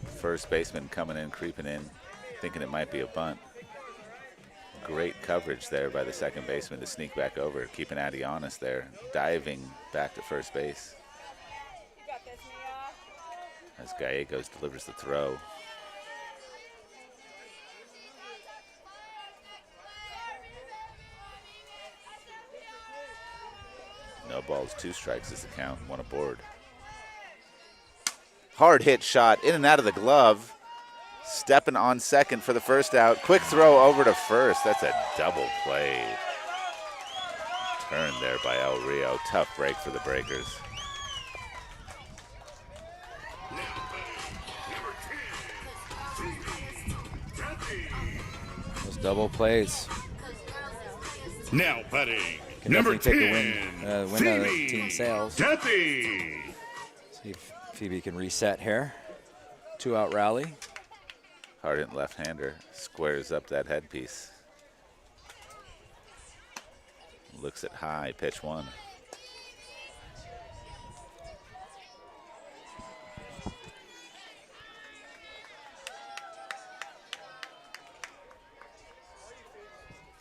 First baseman coming in, creeping in, thinking it might be a bunt. Great coverage there by the second baseman to sneak back over, keeping Addie honest there, diving back to first base. You got this, Mia. As Gallegos delivers the throw. No balls, 2 strikes is the count, 1 aboard. Hard hit shot in and out of the glove. Stepping on second for the first out. Quick throw over to first. That's a double play. Turn there by El Rio. Tough break for the Breakers. Those double plays. Now batting, Can number definitely 10, take a win out of team sales. Duffy. See if Phoebe can reset here. 2-out rally. Hard hit left-hander. Squares up that headpiece. Looks at high, pitch 1.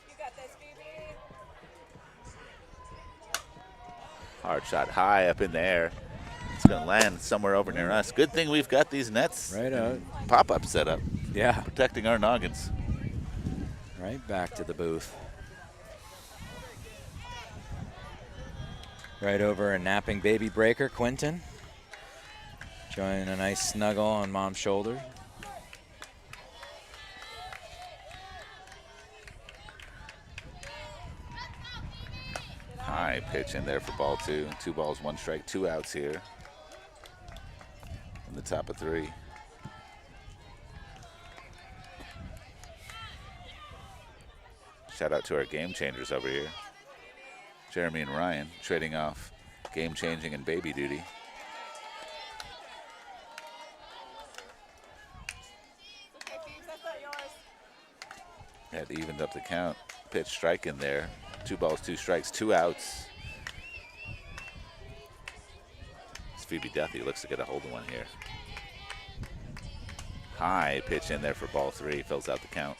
You got this, Phoebe. Hard shot high up in the air. It's going to land somewhere over near us. Good thing we've got these nets. Right out. Pop-up set up. Yeah. Protecting our noggins. Right back to the booth. Right over a napping baby breaker, Quinton. Enjoying a nice snuggle on mom's shoulder. High pitch in there for ball 2. 2 balls, 1 strike, 2 outs here. In the top of 3. Shout out to our game changers over here. Jeremy and Ryan trading off game changing and baby duty. Okay, Phoebe, that's not yours. Had evened up the count. Pitch strike in there. 2 balls, 2 strikes, 2 outs. Phoebe Duthie looks to get a hold of one here. High pitch in there for ball 3, fills out the count.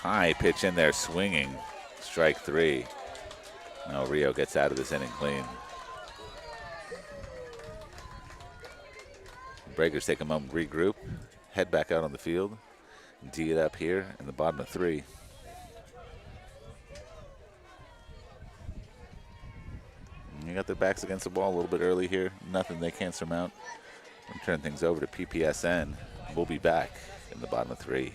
High pitch in there, swinging. Strike 3. Now Rio gets out of this inning clean. Breakers take a moment, regroup, head back out on the field, and tee it up here in the bottom of 3. You got their backs against the wall a little bit early here. Nothing they can't surmount. We'll turn things over to Ppsn. We'll be back in the bottom of 3.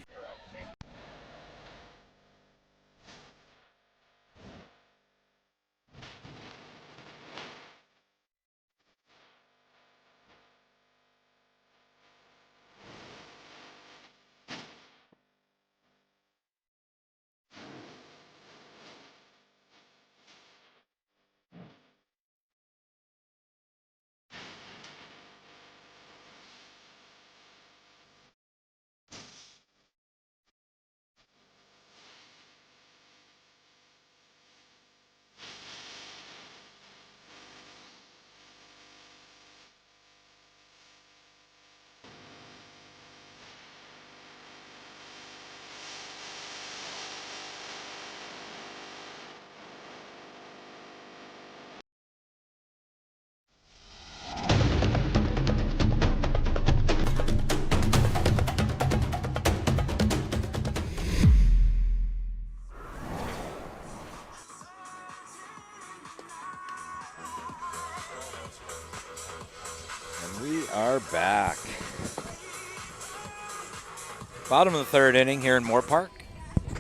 Are back. Bottom of the 3rd inning here in Moore Park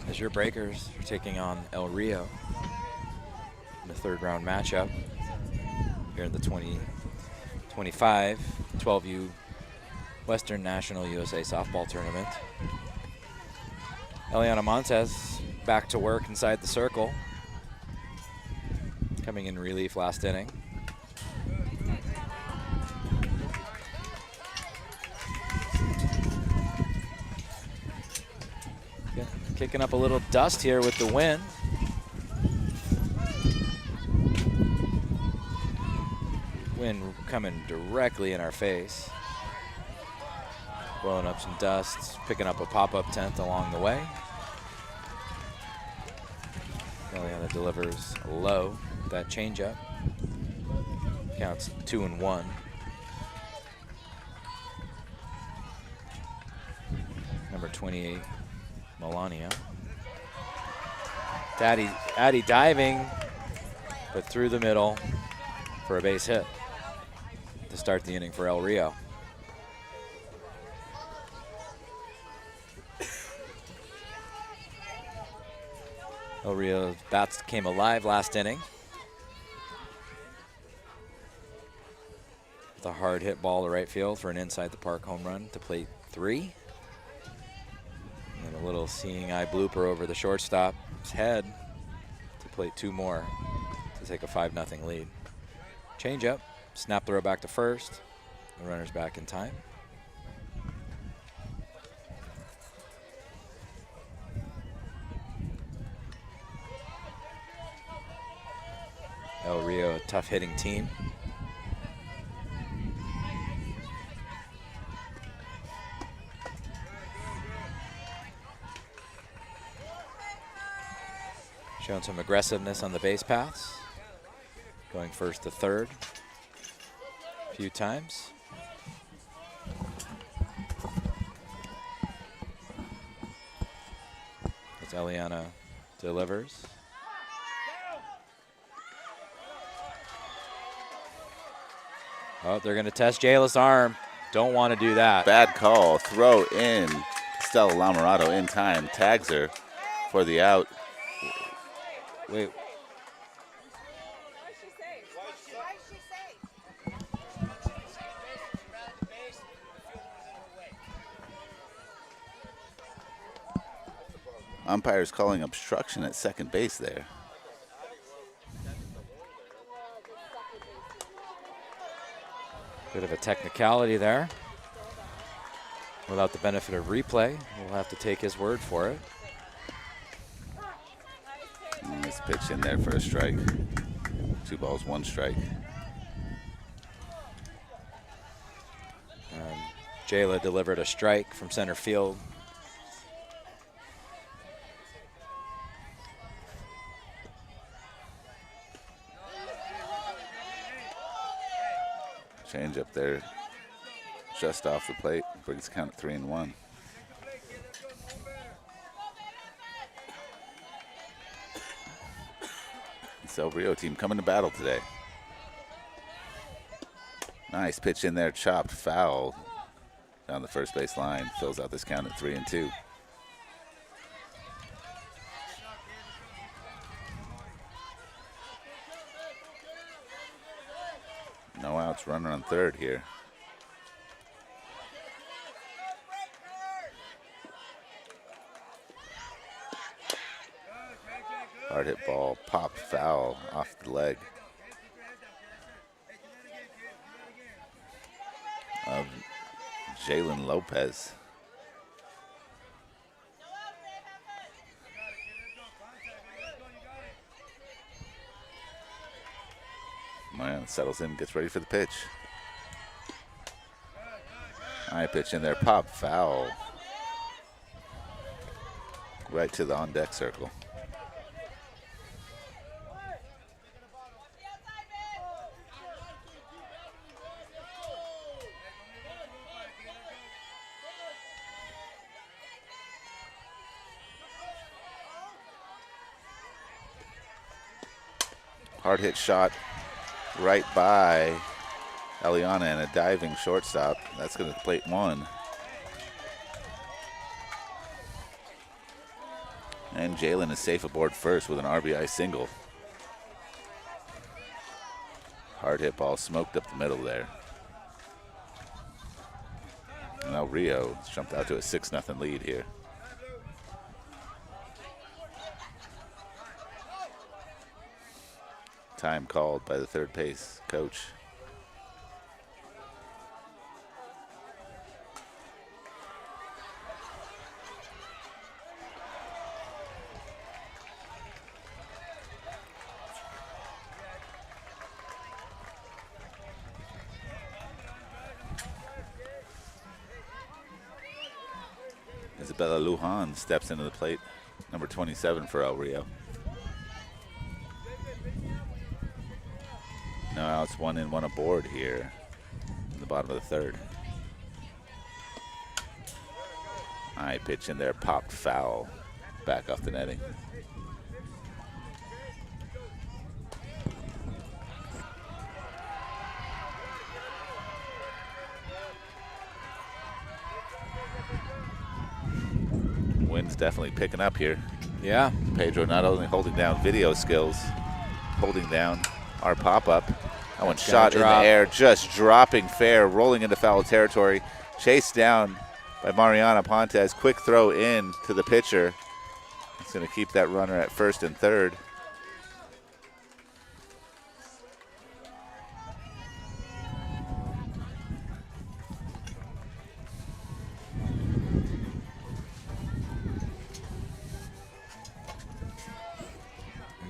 as your Breakers are taking on El Rio in the 3rd round matchup here in the 2025 12U Western National USA Softball Tournament. Eliana Montez back to work inside the circle, coming in relief last inning. Kicking up a little dust here with the wind. Wind coming directly in our face. Blowing up some dust, picking up a pop-up tent along the way. Eliana delivers low, that changeup. Counts 2-1. Number 28. Melania. Addie diving, but through the middle for a base hit to start the inning for El Rio. El Rio's bats came alive last inning with a hard hit ball to right field for an inside the park home run to plate 3. And a little seeing eye blooper over the shortstop's head to plate 2 more to take a 5-0 lead. Change up, snap throw back to first. The runner's back in time. El Rio, a tough hitting team. Showing some aggressiveness on the base paths. Going first to third a few times. As Eliana delivers. Oh, they're going to test Jayla's arm. Don't want to do that. Bad call. Throw in. Stella Lamorato in time. Tags her for the out. Wait. Umpire's calling obstruction at second base there. Bit of a technicality there. Without the benefit of replay, we'll have to take his word for it. Nice pitch in there for a strike. 2 balls, 1 strike. Jayla delivered a strike from center field. Change up there just off the plate. Brings count at 3-1. So Rio team coming to battle today. Nice pitch in there, chopped foul down the first base line. Fills out this count at 3-2. No outs, runner on third here. Hard hit ball, popped foul off the leg of Jalen Lopez. Man settles in, gets ready for the pitch. High pitch in there, pop foul. Right to the on-deck circle. Hard hit shot right by Eliana and a diving shortstop. That's going to plate 1. And Jalen is safe aboard first with an RBI single. Hard hit ball smoked up the middle there. And now Rio has jumped out to a 6-0 lead here. Time called by the third base coach. Isabella Lujan steps into the plate, number 27 for El Rio. No outs, 1 in, 1 aboard here in the bottom of the third. High pitch in there, popped foul, back off the netting. Wind's definitely picking up here. Yeah. Pedro not only holding down video skills, holding down our pop-up. That one shot in the air, just dropping fair, rolling into foul territory. Chased down by Mariana Pontes. Quick throw in to the pitcher. It's going to keep that runner at first and third.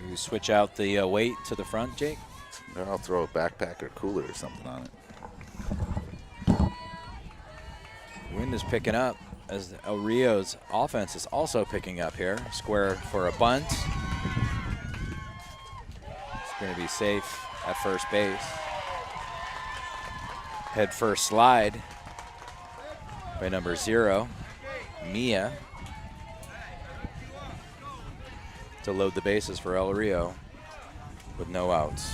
You switch out the weight to the front, Jake? Or I'll throw a backpack or cooler or something on it. Wind is picking up as El Rio's offense is also picking up here. Square for a bunt. It's going to be safe at first base. Head first slide by number 0, Mia, to load the bases for El Rio with no outs.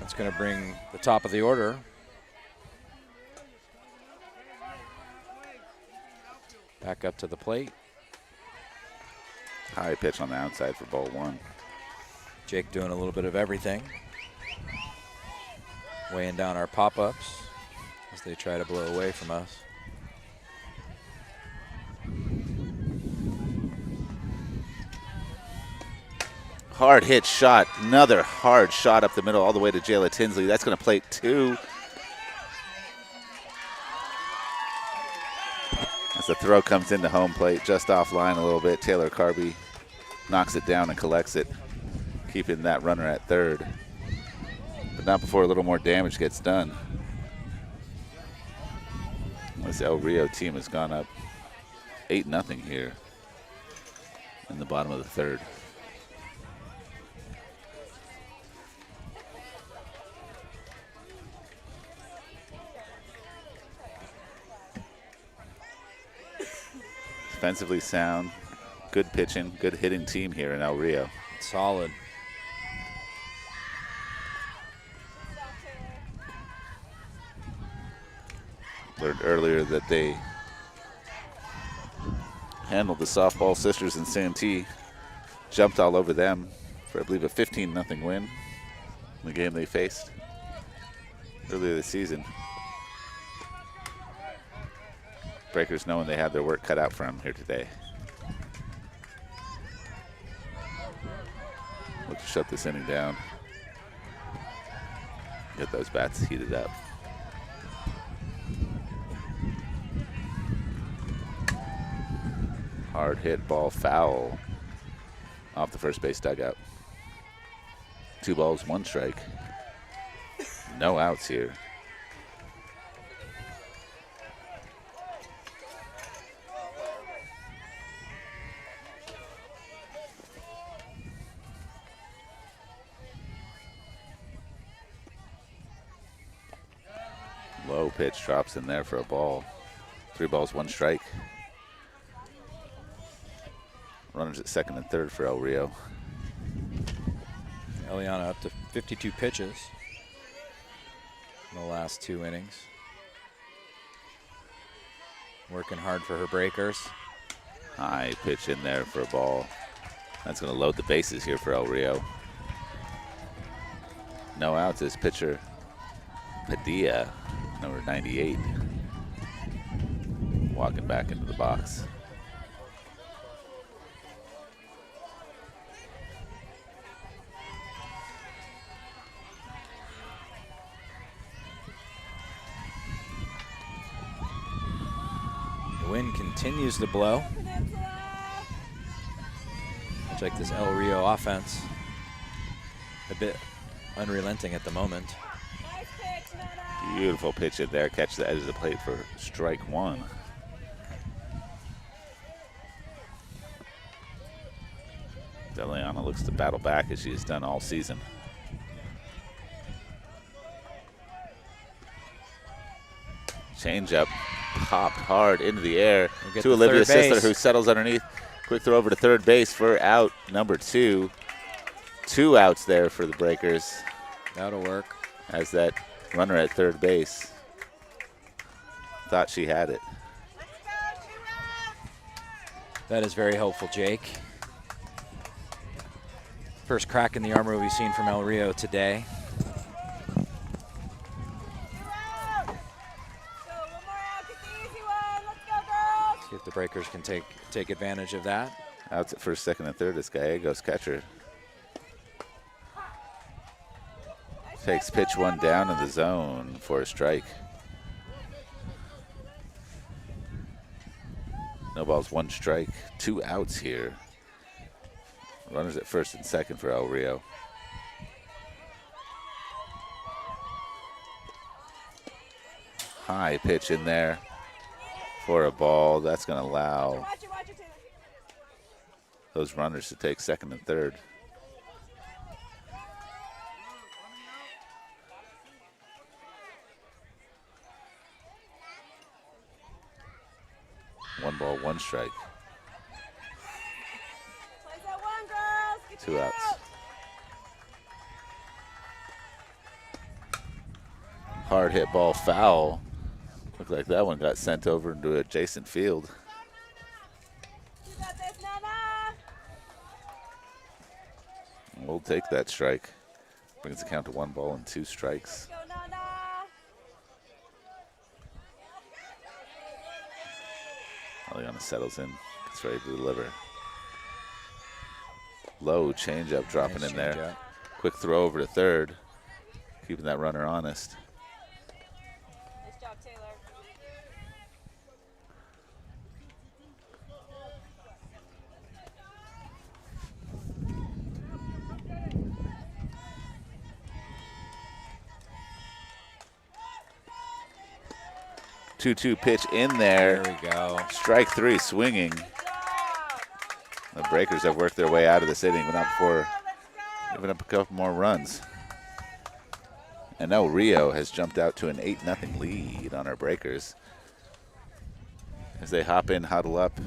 That's going to bring the top of the order. Back up to the plate. High pitch on the outside for ball 1. Jake doing a little bit of everything. weighing down our pop-ups as they try to blow away from us. Hard hit shot. Another hard shot up the middle all the way to Jayla Tinsley. That's going to plate 2. As the throw comes into home plate, just offline a little bit, Taylor Carby knocks it down and collects it, keeping that runner at third. But not before a little more damage gets done. This El Rio team has gone up 8-0 here in the bottom of the third. Defensively sound, good pitching, good hitting team here in El Rio. Solid. Learned earlier that they handled the softball sisters in Santee, jumped all over them for, I believe, a 15-0 win in the game they faced earlier this season. Breakers knowing they had their work cut out for them here today. Look to shut this inning down. Get those bats heated up. Hard hit ball foul off the first base dugout. 2 balls, 1 strike. No outs here. Low pitch drops in there for a ball. 3 balls, 1 strike. Runners at second and third for El Rio. Eliana up to 52 pitches in the last 2 innings. Working hard for her Breakers. High pitch in there for a ball. That's going to load the bases here for El Rio. No outs as pitcher Padilla, number 98, walking back into the box. The wind continues to blow. Looks like this El Rio offense a bit unrelenting at the moment. Beautiful pitch in there. Catch the edge of the plate for strike 1. Deliana looks to battle back as she has done all season. Change up, popped hard into the air to Olivia Sisler, who settles underneath. Quick throw over to third base for out number 2. 2 outs there for the Breakers. That'll work. As that runner at third base thought she had it. That is very helpful, Jake. First crack in the armor we've seen from El Rio today. See if the Breakers can take advantage of that. Outs at first, second, and third is Gallegos, catcher. Takes pitch 1 down in the zone for a strike. No balls, 1 strike, 2 outs here. Runners at first and second for El Rio. High pitch in there for a ball. That's going to allow those runners to take second and third. One ball, 1 strike. 2 outs. Hard hit ball foul. Looked like that one got sent over into adjacent field. We'll take that strike. Brings the count to 1 ball and 2 strikes. Eliana settles in, gets ready to deliver. Low changeup dropping Nice in there. changeup. Quick throw over to third, keeping that runner honest. Nice job, Taylor. 2-2 pitch in there. There we go. Strike three, swinging. The Breakers have worked their way out of this inning, but not before giving up a couple more runs. And now Rio has jumped out to an 8-0 lead on our Breakers. As they hop in, huddle up,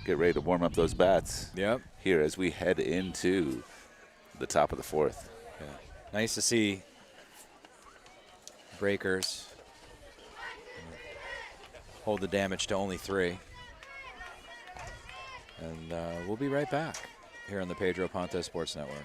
get ready to warm up those bats. Yep. Here as we head into the top of the fourth. Yeah. Nice to see Breakers hold the damage to only 3. And we'll be right back here on the Pedro Ponte Sports Network.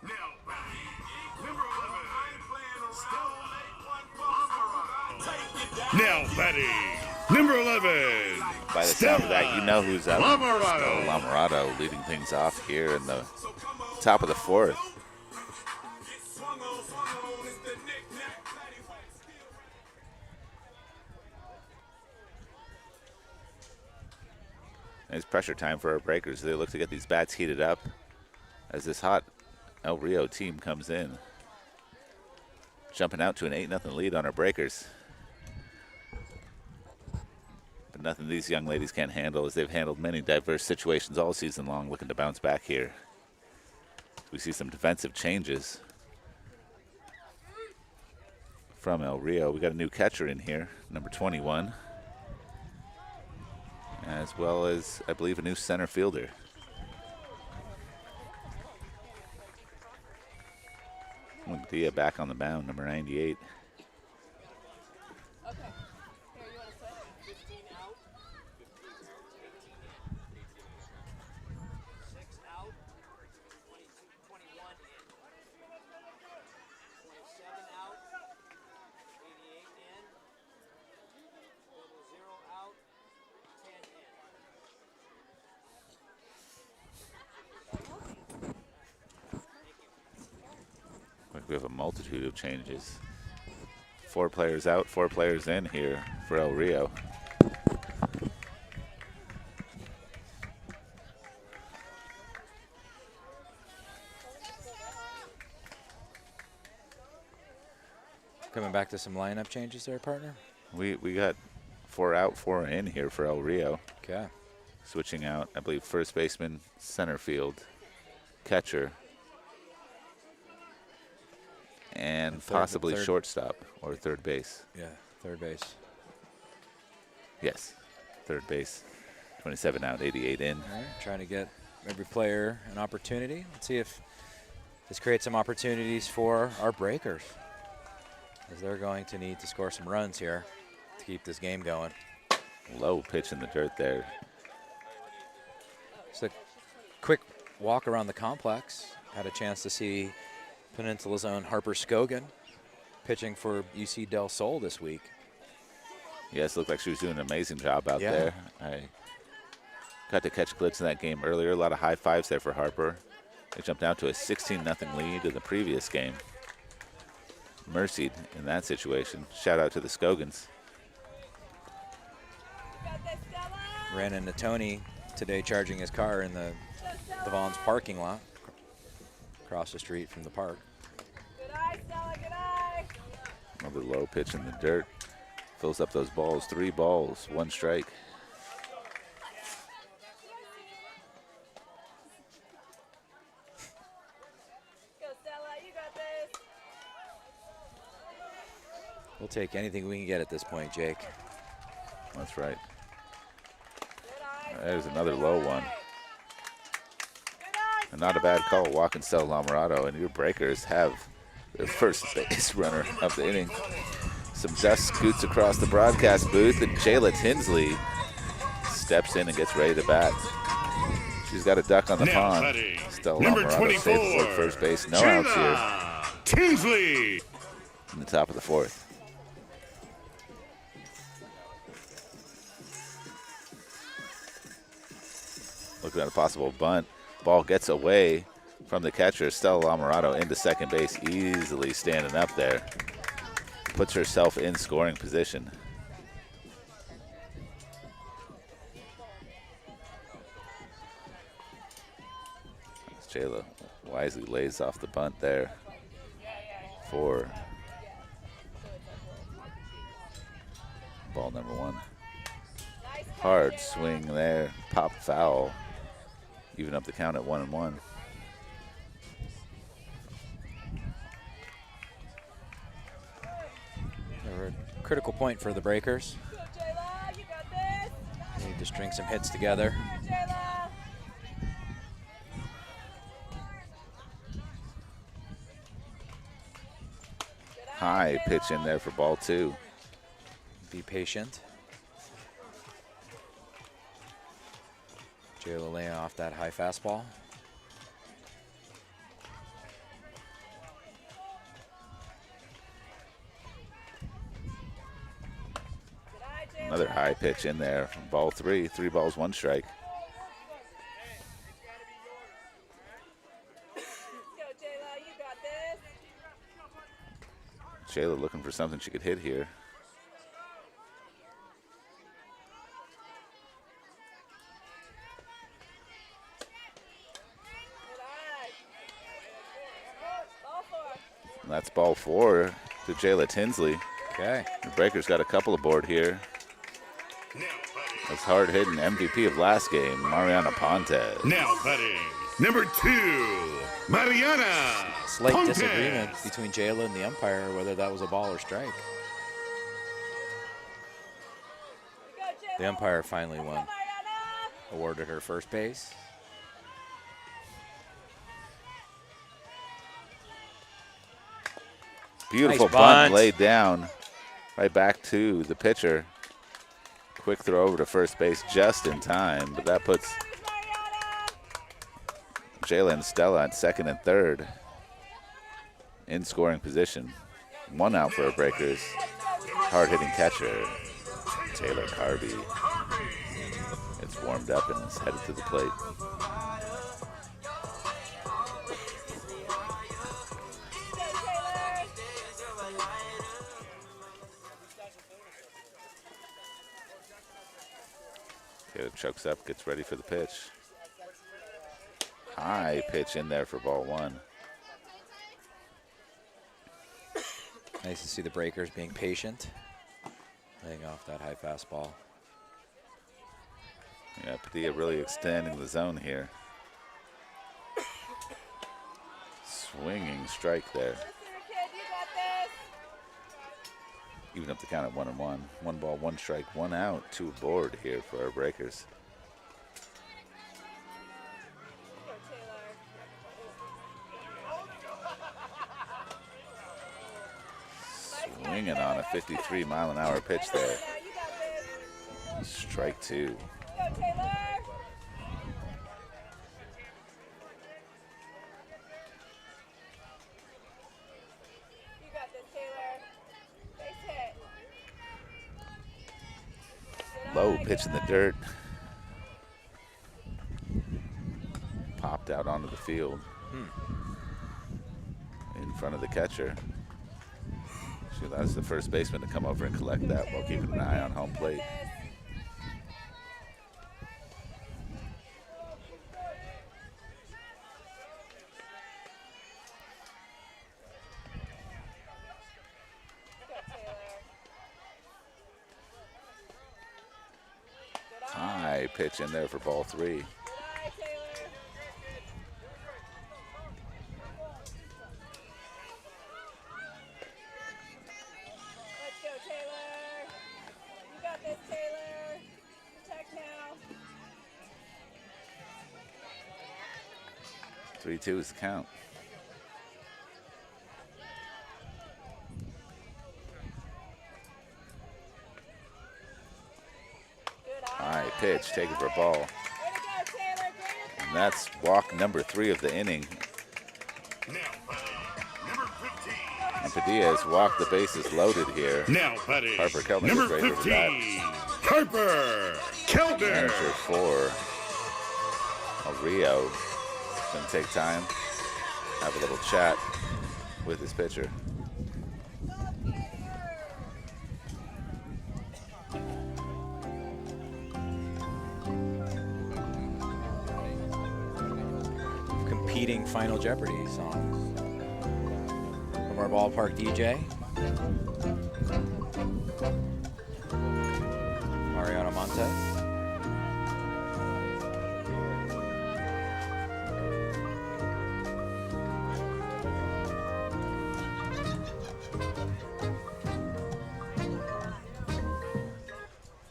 Now batting, number 11. Now batting, number 11. By the sound of that, you know who's up. Lamorato. Lamorato leading things off here in the top of the fourth. It's pressure time for our Breakers. They look to get these bats heated up as this hot El Rio team comes in. Jumping out to an 8-0 lead on our Breakers. But nothing these young ladies can't handle, as they've handled many diverse situations all season long, looking to bounce back here. We see some defensive changes from El Rio. We got a new catcher in here, number 21. As well as, I believe, a new center fielder. Dia back on the mound, number 98. Okay. Here, you want to switch? 15 out. 6 out. 22, 21 in. 27 out. 88 in. Double 0 out. 10 in. We have a multitude of changes. 4 players out, 4 players in here for El Rio. Coming back to some lineup changes there, partner. We got 4 out, 4 in here for El Rio. Okay. Switching out, I believe, first baseman, center field, catcher, and third- possibly third. shortstop or third base. Yeah, third base. Yes, third base. 27 out, 88 in. All right, trying to get every player an opportunity. Let's see if this creates some opportunities for our Breakers, as they're going to need to score some runs here to keep this game going. Low pitch in the dirt there. Just a quick walk around the complex. Had a chance to see Peninsula's own Harper Scogan pitching for UC Del Sol this week. Yes, looked like she was doing an amazing job out Yeah. there. I got to catch glitz in that game earlier. A lot of high fives there for Harper. They jumped down to a 16-0 lead in the previous game. Mercied in that situation. Shout out to the Skogans. Ran into Tony today charging his car in the Vaughn's parking lot across the street from the park. Good eye, Stella, good eye. Another low pitch in the dirt. Fills up those balls. 3 balls, 1 strike. Go, Stella, you got this. We'll take anything we can get at this point, Jake. That's right. Good eye. There's another low one. Good eye. And not a bad call, walking Stella Lamorato, and your Breakers have their first base runner of the inning. Some dust scoots across the broadcast booth, and Jayla Tinsley steps in and gets ready to bat. She's got a duck on the Now pond. batting, Stella number Lamorato 24, saves at first base. No outs here Jayla Tinsley. in the top of the 4th. Looking at a possible bunt. Ball gets away from the catcher. Stella Lamorato into second base, easily standing up there. Puts herself in scoring position. Jayla wisely lays off the bunt there for ball number 1. Hard swing there, pop foul. Even up the count at 1-1. Critical point for the Breakers. Go, Jayla, you got this. They need to string some hits together. Go, Jayla. Good eye, High Jayla. pitch in there for ball 2. Be patient. Jayla laying off that high fastball. Good eye, Jayla. Another high pitch in there. Ball 3. 3 balls, 1 strike. Go, Jayla, you got this. Jayla looking for something she could hit here. Good eye. Ball 4. And that's ball 4 to Jayla Tinsley. Okay. The Breakers got a couple aboard here. Now batting, That's hard hitting MVP of last game, Mariana Pontes. now batting, number 2, Mariana Slight Pontes. disagreement between Jayla and the umpire whether that was a ball or strike. Go, Jayla. The umpire finally won. Mariana. Awarded her first base. Beautiful Nice bunt bunt. laid down. Right back to the pitcher. Quick throw over to first base just in time, but that puts Jayla and Stella at second and third in scoring position. 1 out for our Breakers. Hard-hitting catcher, Taylor Carby. It's warmed up and is headed to the plate. Taylor chokes up, gets ready for the pitch. High pitch in there for ball 1. Nice to see the Breakers being patient, laying off that high fastball. Yeah, Padilla really extending the zone here. Swinging strike there. Listen, kid, you got this. Even up the count at 1-1. 1 ball, 1 strike, 1 out, 2 aboard here for our Breakers. Go, Taylor. Swinging on a 53-mile-an-hour pitch there. Yeah, you got this. Strike 2. Go, Taylor. You got this, Taylor. Base hit. low pitch in the dirt. Popped out onto the field in front of the catcher. She allows the first baseman to come over and collect that while keeping an eye on home plate. High pitch in there for ball 3. Let's go, Taylor. You got this, Taylor. Protect now. 3-2 is the count. High pitch, taken for a ball. Way to go, Taylor. Great. And that's walk number 3 of the inning. Now batting, number 15. And Padilla has walked the bases loaded here. Now batting, Harper Keltner number was right over 15. that. Harper Keltner. Manager for Rio. Gonna take time, have a little chat with his pitcher. Competing Final Jeopardy songs from our ballpark DJ, Mariana Montes.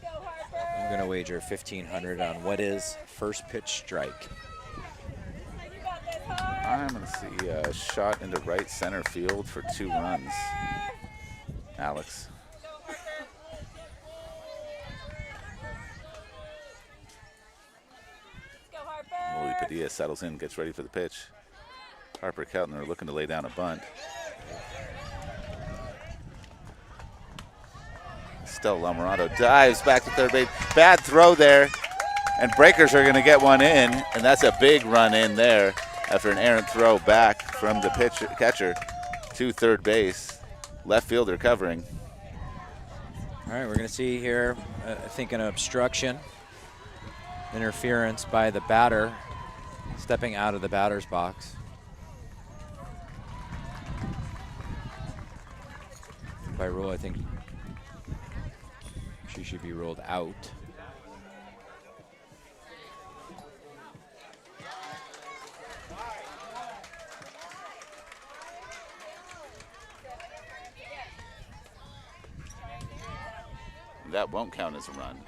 Go, Harper. I'm gonna wager 1,500 on what is first pitch strike. You got this, Harper. I'm gonna see a shot into right center field for 2 runs. Alex. Go, Harper. Louis Padilla settles in, gets ready for the pitch. Harper Keltner looking to lay down a bunt. Estelle Lamorato dives back to third base. Bad throw there, and Breakers are going to get one in, and that's a big run in there after an errant throw back from the catcher to third base. Left fielder covering. All right, we're gonna see here, I think an obstruction, interference by the batter, stepping out of the batter's box. By rule, I think she should be ruled out. That won't count as a run.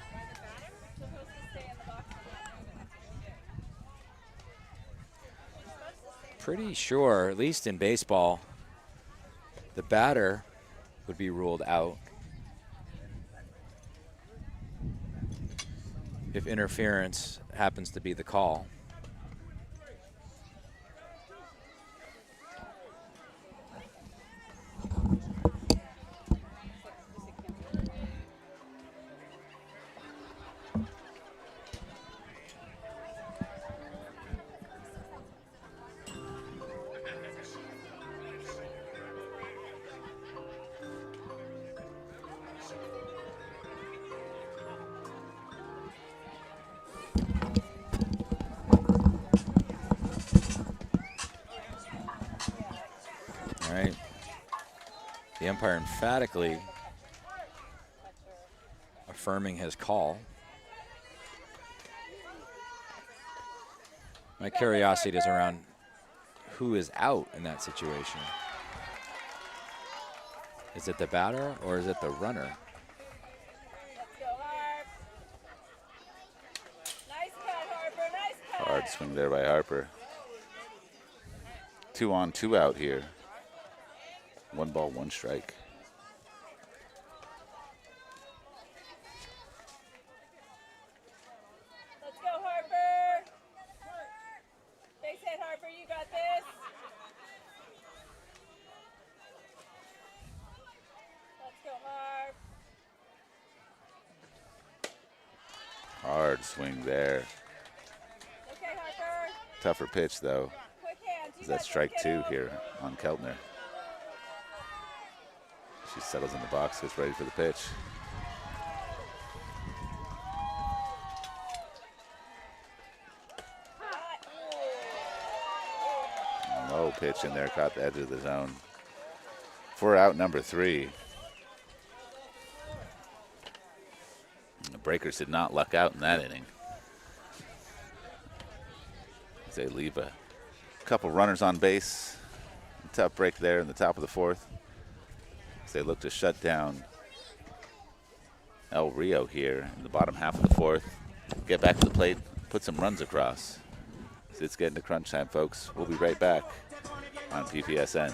Pretty sure, at least in baseball, the batter would be ruled out if interference happens to be the call. The umpire emphatically affirming his call. My curiosity is around who is out in that situation. Is it the batter or is it the runner? Let's go, Harp. Nice cut, Harper. Nice cut. Hard swing there by Harper. 2 on, 2 out here. 1 ball, 1 strike. Let's go, Harper. Base hit, Harper. You got this. Let's go, Harp. swing there. Okay, Harper. Tougher pitch, though. Quick hands. You That's got strike this, 2 kiddo. here on Keltner. She settles in the box, gets ready for the pitch. Low pitch in there, caught the edge of the zone. For out number 3. The Breakers did not luck out in that inning. As they leave a couple runners on base. Tough break there in the top of the 4th. As they look to shut down El Rio here in the bottom half of the 4th. Get back to the plate, put some runs across. So it's getting to crunch time, folks. We'll be right back on Ppsn.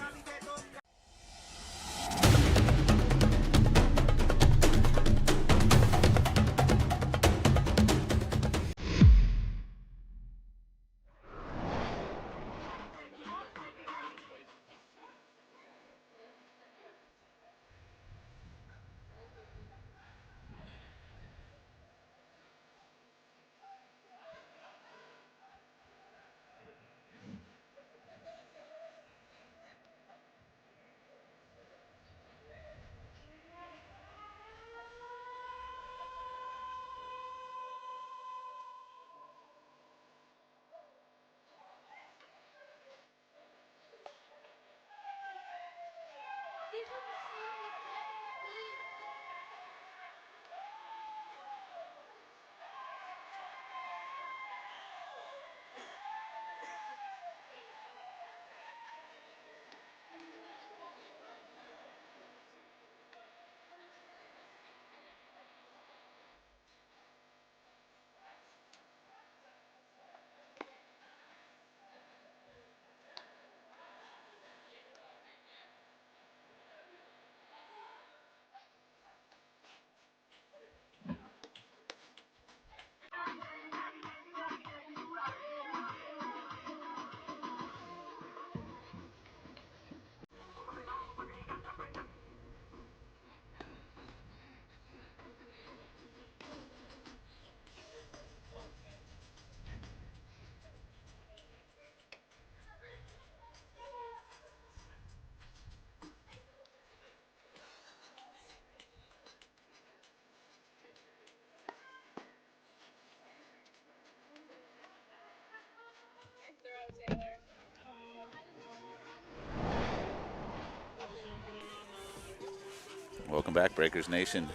Welcome back, Breakers Nation.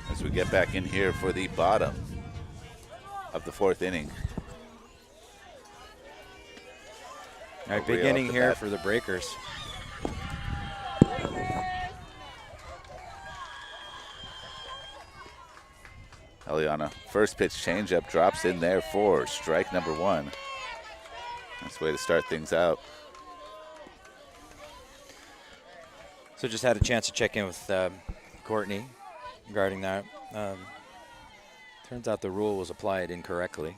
As we get back in here for the bottom of the 4th inning. All right, big inning here for the Breakers. Eliana, first pitch changeup drops in there for strike number 1. Nice way to start things out. So just had a chance to check in with Courtney regarding that. Turns out the rule was applied incorrectly.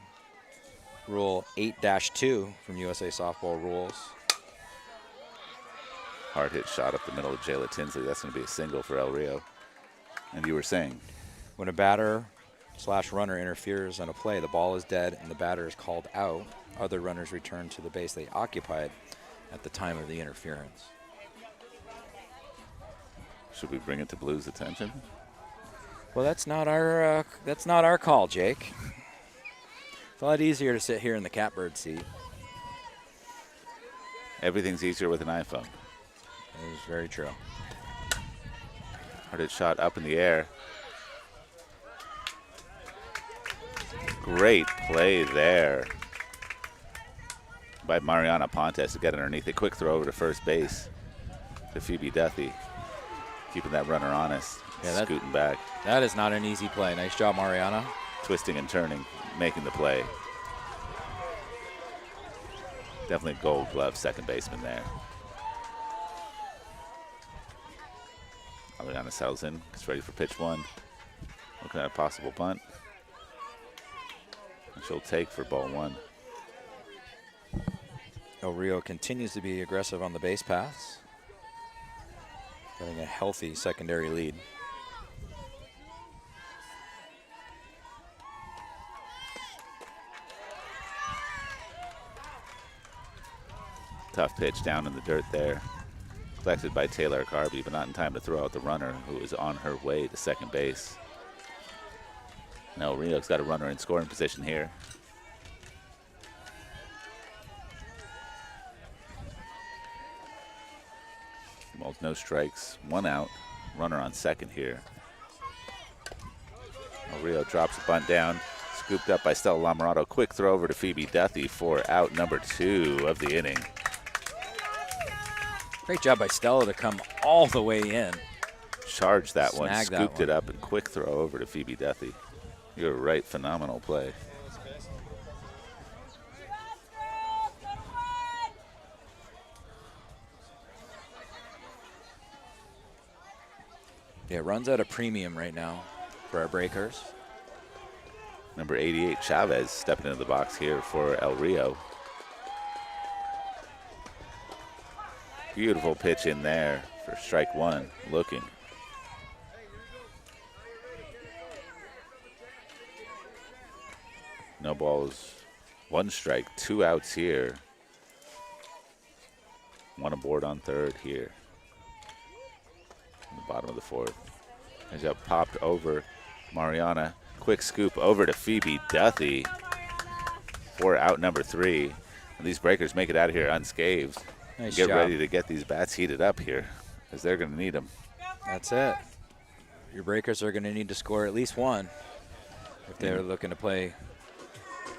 Rule 8-2 from USA Softball rules. Hard hit shot up the middle of Jayla Tinsley. That's going to be a single for El Rio. And you were saying? When a batter/runner interferes on a play, the ball is dead and the batter is called out. Other runners return to the base they occupied at the time of the interference. Should we bring it to Blue's attention? Well, that's not our call, Jake. It's a lot easier to sit here in the catbird seat. Everything's easier with an iPhone. That is very true. Hard hit shot up in the air. Great play there by Mariana Pontes to get underneath. A quick throw over to first base to Phoebe Duthie. Keeping that runner honest, scooting back. That is not an easy play. Nice job, Mariana. Twisting and turning, making the play. Definitely gold glove second baseman there. Eliana settles in, gets ready for pitch 1. Looking at a possible punt. And she'll take for ball 1. El Rio continues to be aggressive on the base paths, getting a healthy secondary lead. Tough pitch down in the dirt there. Collected by Taylor Carby, but not in time to throw out the runner who is on her way to second base. No, Rio's got a runner in scoring position here. Well, no strikes, 1 out. Runner on second here. Well, Rio drops a bunt down. Scooped up by Stella Lamorato. Quick throw over to Phoebe Duthie for out number 2 of the inning. Great job by Stella to come all the way in. Charged that one, Snagged that scooped it one. up, and quick throw over to Phoebe Duthie. You're right, phenomenal play. Yeah, runs at a premium right now for our Breakers. Number 88, Chavez, stepping into the box here for El Rio. Beautiful pitch in there for strike 1, looking. No balls, 1 strike, 2 outs here. 1 aboard on third here. In the bottom of the 4th. Has up popped over Mariana. Quick scoop over to Phoebe Duthie for out number 3. And these Breakers make it out of here unscathed. Nice Get job. ready to get these bats heated up here because they're going to need them. That's it. Your Breakers are going to need to score at least 1 if they're looking to play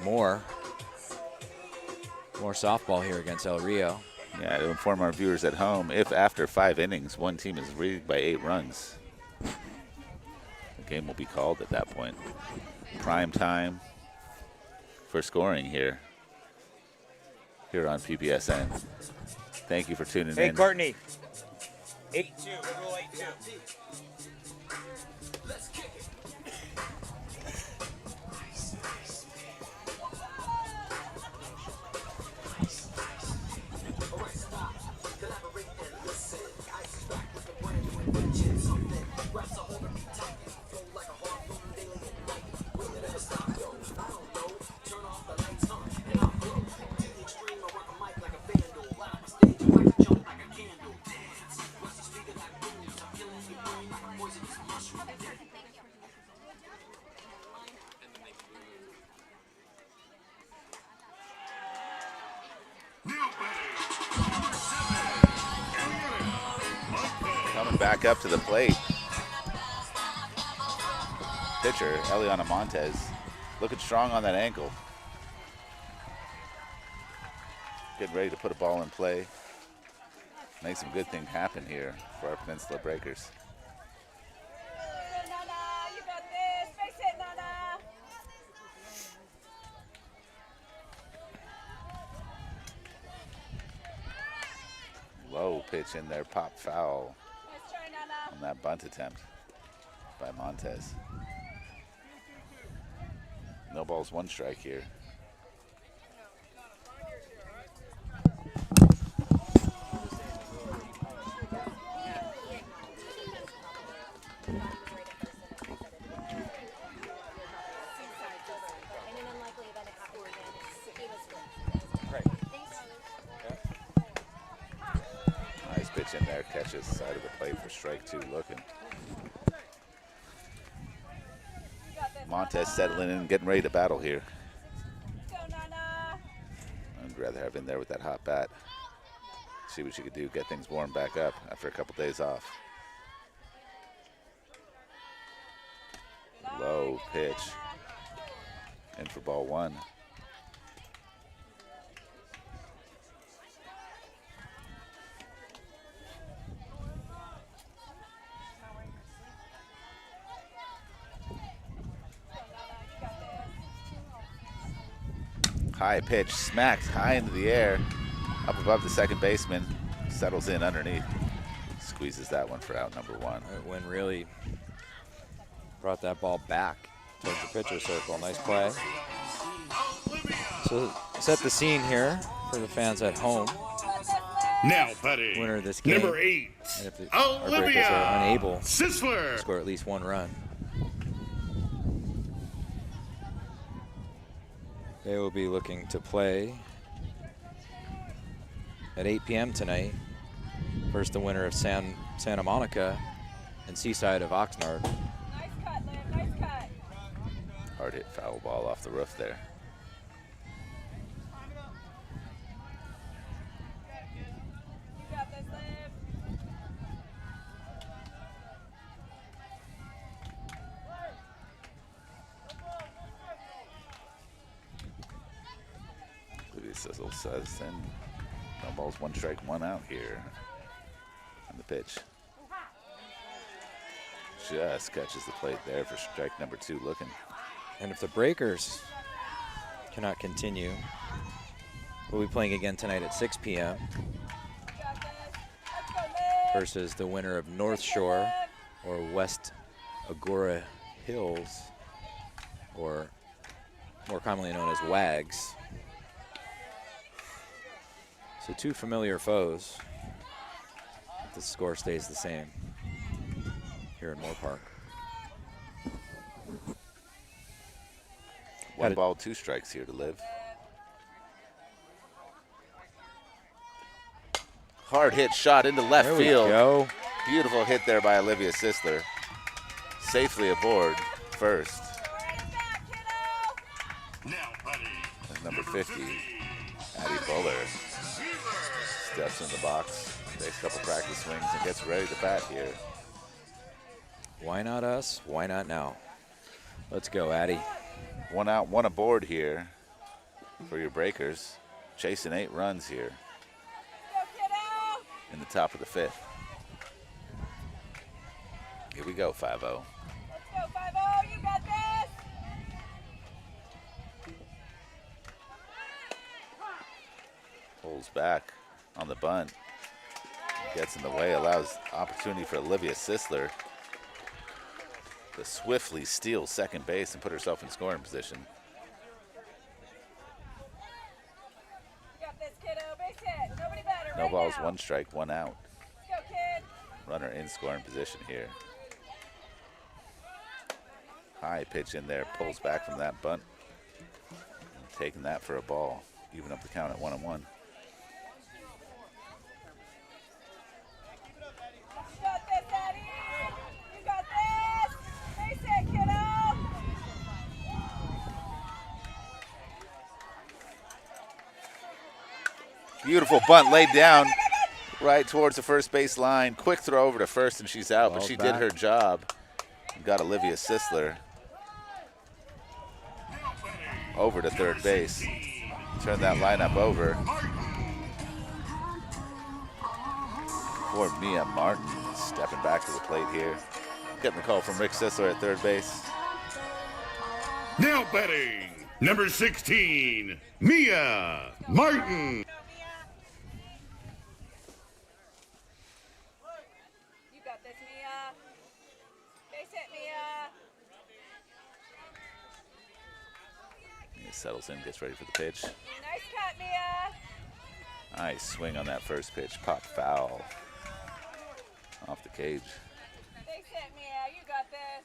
more softball here against El Rio. Yeah, to inform our viewers at home, if after 5 innings one team is leading by 8 runs, the game will be called at that point. Prime time for scoring here on PPSN. Thank you for tuning Hey, in. Courtney. 8-2. Rule 8-2. Coming back up to the plate. Pitcher, Eliana Montez, looking strong on that ankle. Getting ready to put a ball in play. Make some good things happen here for our Peninsula Breakers. Nana, you got this. Face it, Nana. Low pitch in there, pop foul Nice try, Nana. on that bunt attempt by Montez. No balls, 1 strike here. Nice pitch in there, catches the side of the plate for strike 2 looking. Montez settling in, getting ready to battle here. Go, Nana. I'd rather have in there with that hot bat. See what she could do, get things warmed back up after a couple days off. Low pitch. In for ball 1. High pitch, smacked high into the air, up above the second baseman, settles in underneath, squeezes that one for out number 1. Wynn really brought that ball back towards the pitcher circle. Nice play. So set the scene here for the fans at home. Now batting, Winner of this game. number 8, And if our Breakers are unable to Sisler. score at least 1 run, they will be looking to play at 8 p.m. tonight. First, the winner of Santa Monica and Seaside of Oxnard. Nice cut, Liv. Nice cut. Hard hit foul ball off the roof there. You got this, Liv. Olivia Sizzle says, and no balls, 1 strike, 1 out here on the pitch. Just catches the plate there for strike number 2 looking. And if the Breakers cannot continue, we'll be playing again tonight at 6 p.m. You got this. Let's go, Liv. versus the winner of North Shore or West Agora Hills, or more commonly known as WAGs. So 2 familiar foes. The score stays the same here in Moore Park. 1 ball, 2 strikes here to Liv. Hard hit shot into left There we field. go. Beautiful hit there by Olivia Sisler. Safely aboard first. Now batting. That's number 50, Addie Buller. Steps in the box, takes a couple practice swings, and gets ready to bat here. Why not us? Why not now? Let's go, Addie. 1 out, 1 aboard here for your Breakers. Chasing 8 runs here Go, kiddo. in the top of the 5th. Here we go, 5-0. Let's go, 5-0. You got this. Pulls back on the bunt. Gets in the way, allows opportunity for Olivia Sisler to swiftly steal second base and put herself in scoring position. You got this, kiddo. Base hit. Nobody better. No right balls, now. 1 strike, 1 out. Let's go, kid. Runner in scoring position here. High pitch in there, pulls back from that bunt. Taking that for a ball. Even up the count at 1-1. You got this, Eddie. You got this. Base hit, kiddo. Beautiful bunt laid down right towards the first base line. Quick throw over to first and she's out, but Ball's she back. did her job. Got Olivia Sisler over to third base. Turn that lineup over for Mia Martin, stepping back to the plate here. Getting the call from Rick Sisler at third base. Now batting. Number 16, Mia Martin. You got this, Mia. Base hit, Mia. He settles in, gets ready for the pitch. Nice cut, Mia. Nice swing on that first pitch. Pop foul off the cage. Base hit, Mia. You got this.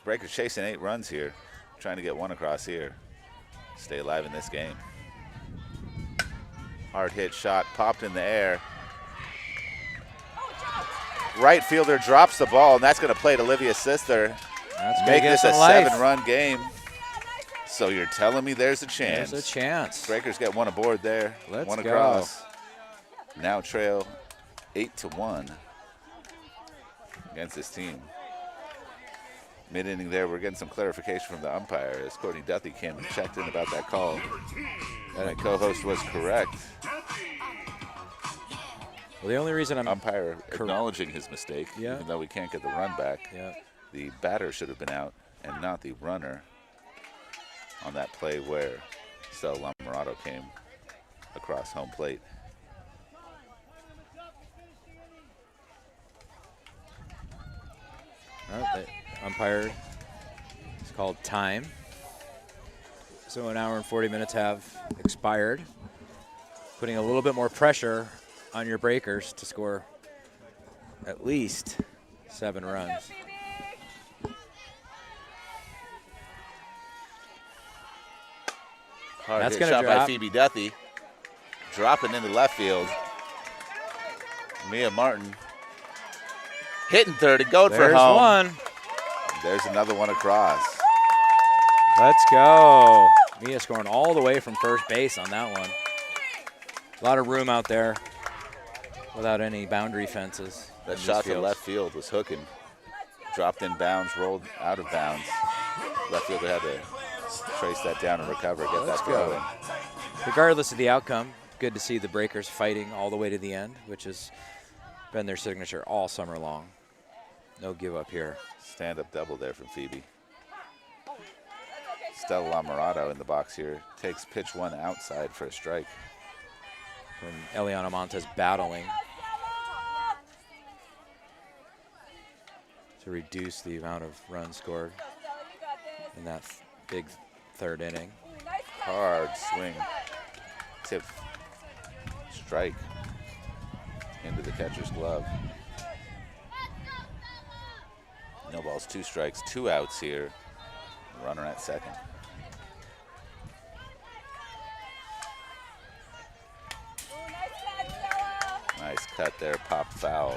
Breakers chasing 8 runs here, trying to get 1 across here. Stay alive in this game. Hard hit shot, popped in the air. Right fielder drops the ball, and that's going to plate Olivia Sisler. That's gonna Make get this a some life. 7-run game. So you're telling me there's a chance. There's a chance. Breakers get 1 aboard there, Let's 1 go. across. Now trail 8-1 against this team. Mid-inning there, we're getting some clarification from the umpire as Courtney Duthie came and checked in about that call. And my co-host was correct. Well, the only reason I'm Umpire acknowledging his mistake, Yeah. even though we can't get the run back. yeah, The batter should have been out and not the runner on that play where Stella Lamorado came across home plate. all right, the umpire. It's called time. So an hour and 40 minutes have expired, putting a little bit more pressure on your Breakers to score at least 7 runs. Go, Phoebe. Hard That's hit gonna shot by drop. Phoebe Duthie. Dropping into left field. Mia Martin hitting third and going for There's home. one. There's another one across. Let's go. Mia scoring all the way from first base on that one. A lot of room out there without any boundary fences. That in these shot to fields. left field was hooking. Dropped in bounds, rolled out of bounds. Left fielder had to trace that down and recover, get Let's that throw go. in. Regardless of the outcome, good to see the Breakers fighting all the way to the end, which has been their signature all summer long. No give up here. Stand-up double there from Phoebe. Stella Lamorato in the box here. Takes pitch one outside for a strike. And Eliana Montes battling to reduce the amount of runs scored in that big third inning. Hard swing. Tip. Strike. Into the catcher's glove. No balls, 2 strikes, 2 outs here. Runner at second. Nice cut there, popped foul.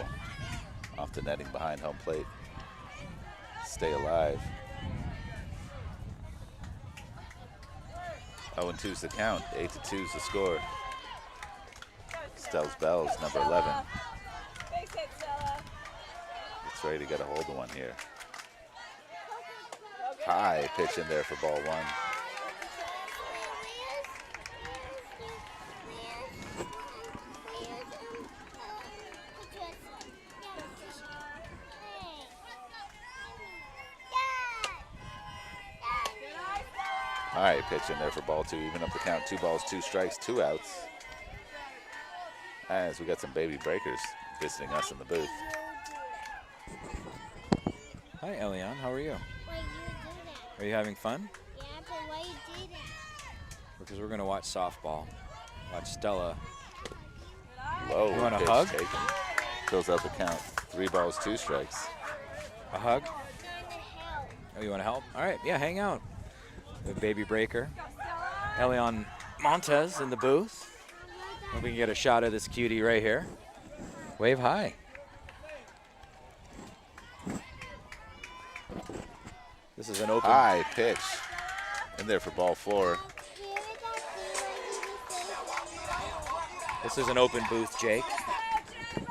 Off the netting behind home plate. Stay alive. 0-2's the count, 8-2's the score. Stell's Bells, number 11. It's ready to get a hold of one here. High pitch in there for ball 1. High pitch in there for ball 2, even up the count. 2 balls, 2 strikes, 2 outs. As we got some baby breakers visiting us in the booth. Hi, Elian. How are you? Why you do that? Are you having fun? Yeah, but why you do that? Because we're going to watch softball. Watch Stella. Low You want a pitch hug? taken. Fills out the count. 3 balls, 2 strikes. A hug? I'm trying to help. Oh, you want to help? All right, yeah, hang out. The baby breaker. Elian Montes in the booth. Hope we can get a shot of this cutie right here. Wave high. This is an open. High pitch in there for ball 4. This is an open booth, Jake.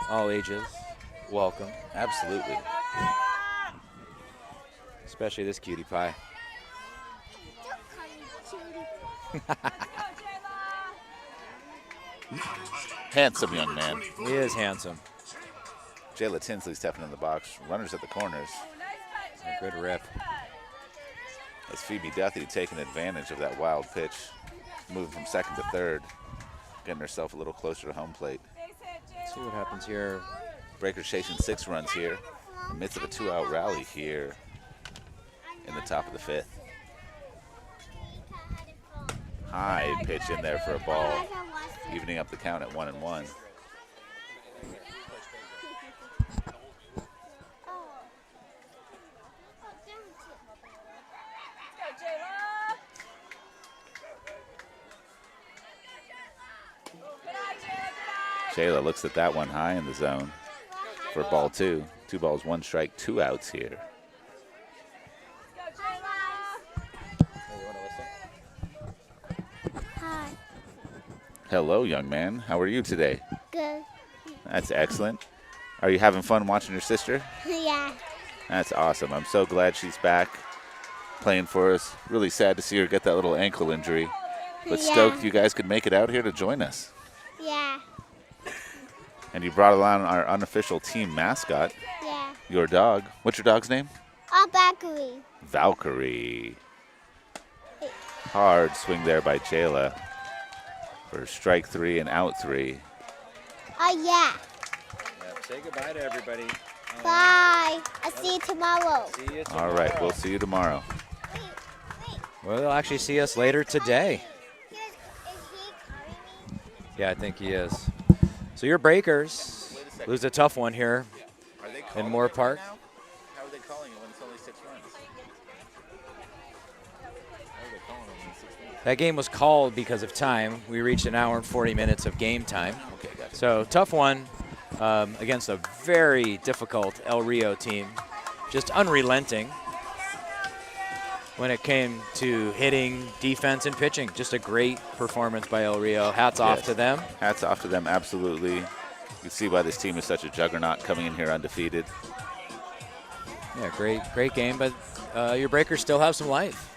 All ages, welcome. Absolutely. Especially this cutie pie. Handsome young man. He is handsome. Jayla Tinsley stepping in the box. Runners at the corners. A good rip. As Phoebe Duthie taking advantage of that wild pitch. Moving from second to third. Getting herself a little closer to home plate. See what happens here. Breakers chasing 6 runs here. In the midst of a 2-out rally here in the top of the 5th. High pitch in there for a ball. Evening up the count at 1-1. Jayla looks at that one high in the zone for ball 2. 2 balls, 1 strike, 2 outs here. Hi. Hello, young man. How are you today? Good. That's excellent. Are you having fun watching your sister? Yeah. That's awesome. I'm so glad she's back playing for us. Really sad to see her get that little ankle injury. But Yeah. stoked you guys could make it out here to join us. Yeah. And you brought along our unofficial team mascot, Yeah. your dog. What's your dog's name? A bakery. Valkyrie. Hard swing there by Jayla for strike 3 and out 3. Oh, yeah. Say goodbye to everybody. Bye. I'll see you tomorrow. See you All right, we'll see you tomorrow. Well, they'll actually see us later today. Is he calling me? Yeah, I think he is. So your Breakers lose a tough one here in Moore Park. How are they calling it when it's only 6 runs? That game was called because of time. We reached an hour and 40 minutes of game time. Okay, gotcha. So tough one against a very difficult El Rio team. Just unrelenting when it came to hitting, defense, and pitching. Just a great performance by El Rio. Hats off to them. Hats off to them, absolutely. You can see why this team is such a juggernaut coming in here undefeated. Yeah, great game, but your Breakers still have some life.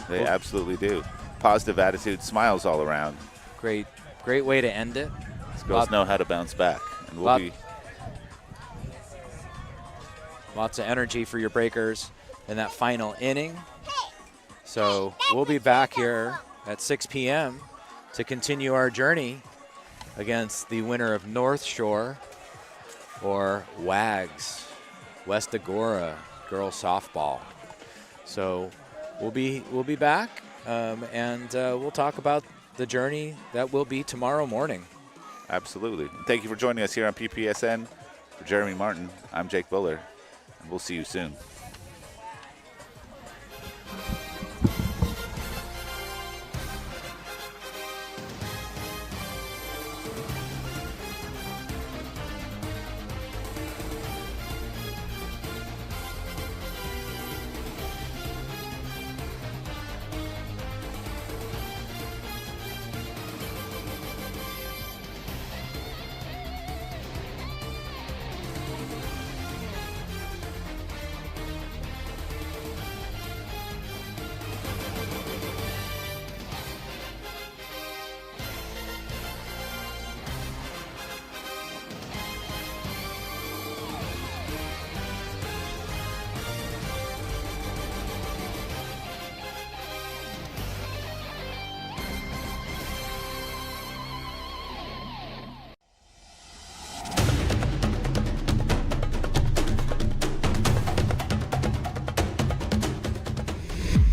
They absolutely do. Positive attitude, smiles all around. Great way to end it. These girls know how to bounce back. And we'll be lots of energy for your Breakers in that final inning. So we'll be back here at 6 p.m. to continue our journey against the winner of North Shore or WAGS, West Agora girls softball. So we'll be back, and we'll talk about the journey that will be tomorrow morning. Absolutely. Thank you for joining us here on PPSN. For Jeremy Martin, I'm Jake Buller, and we'll see you soon.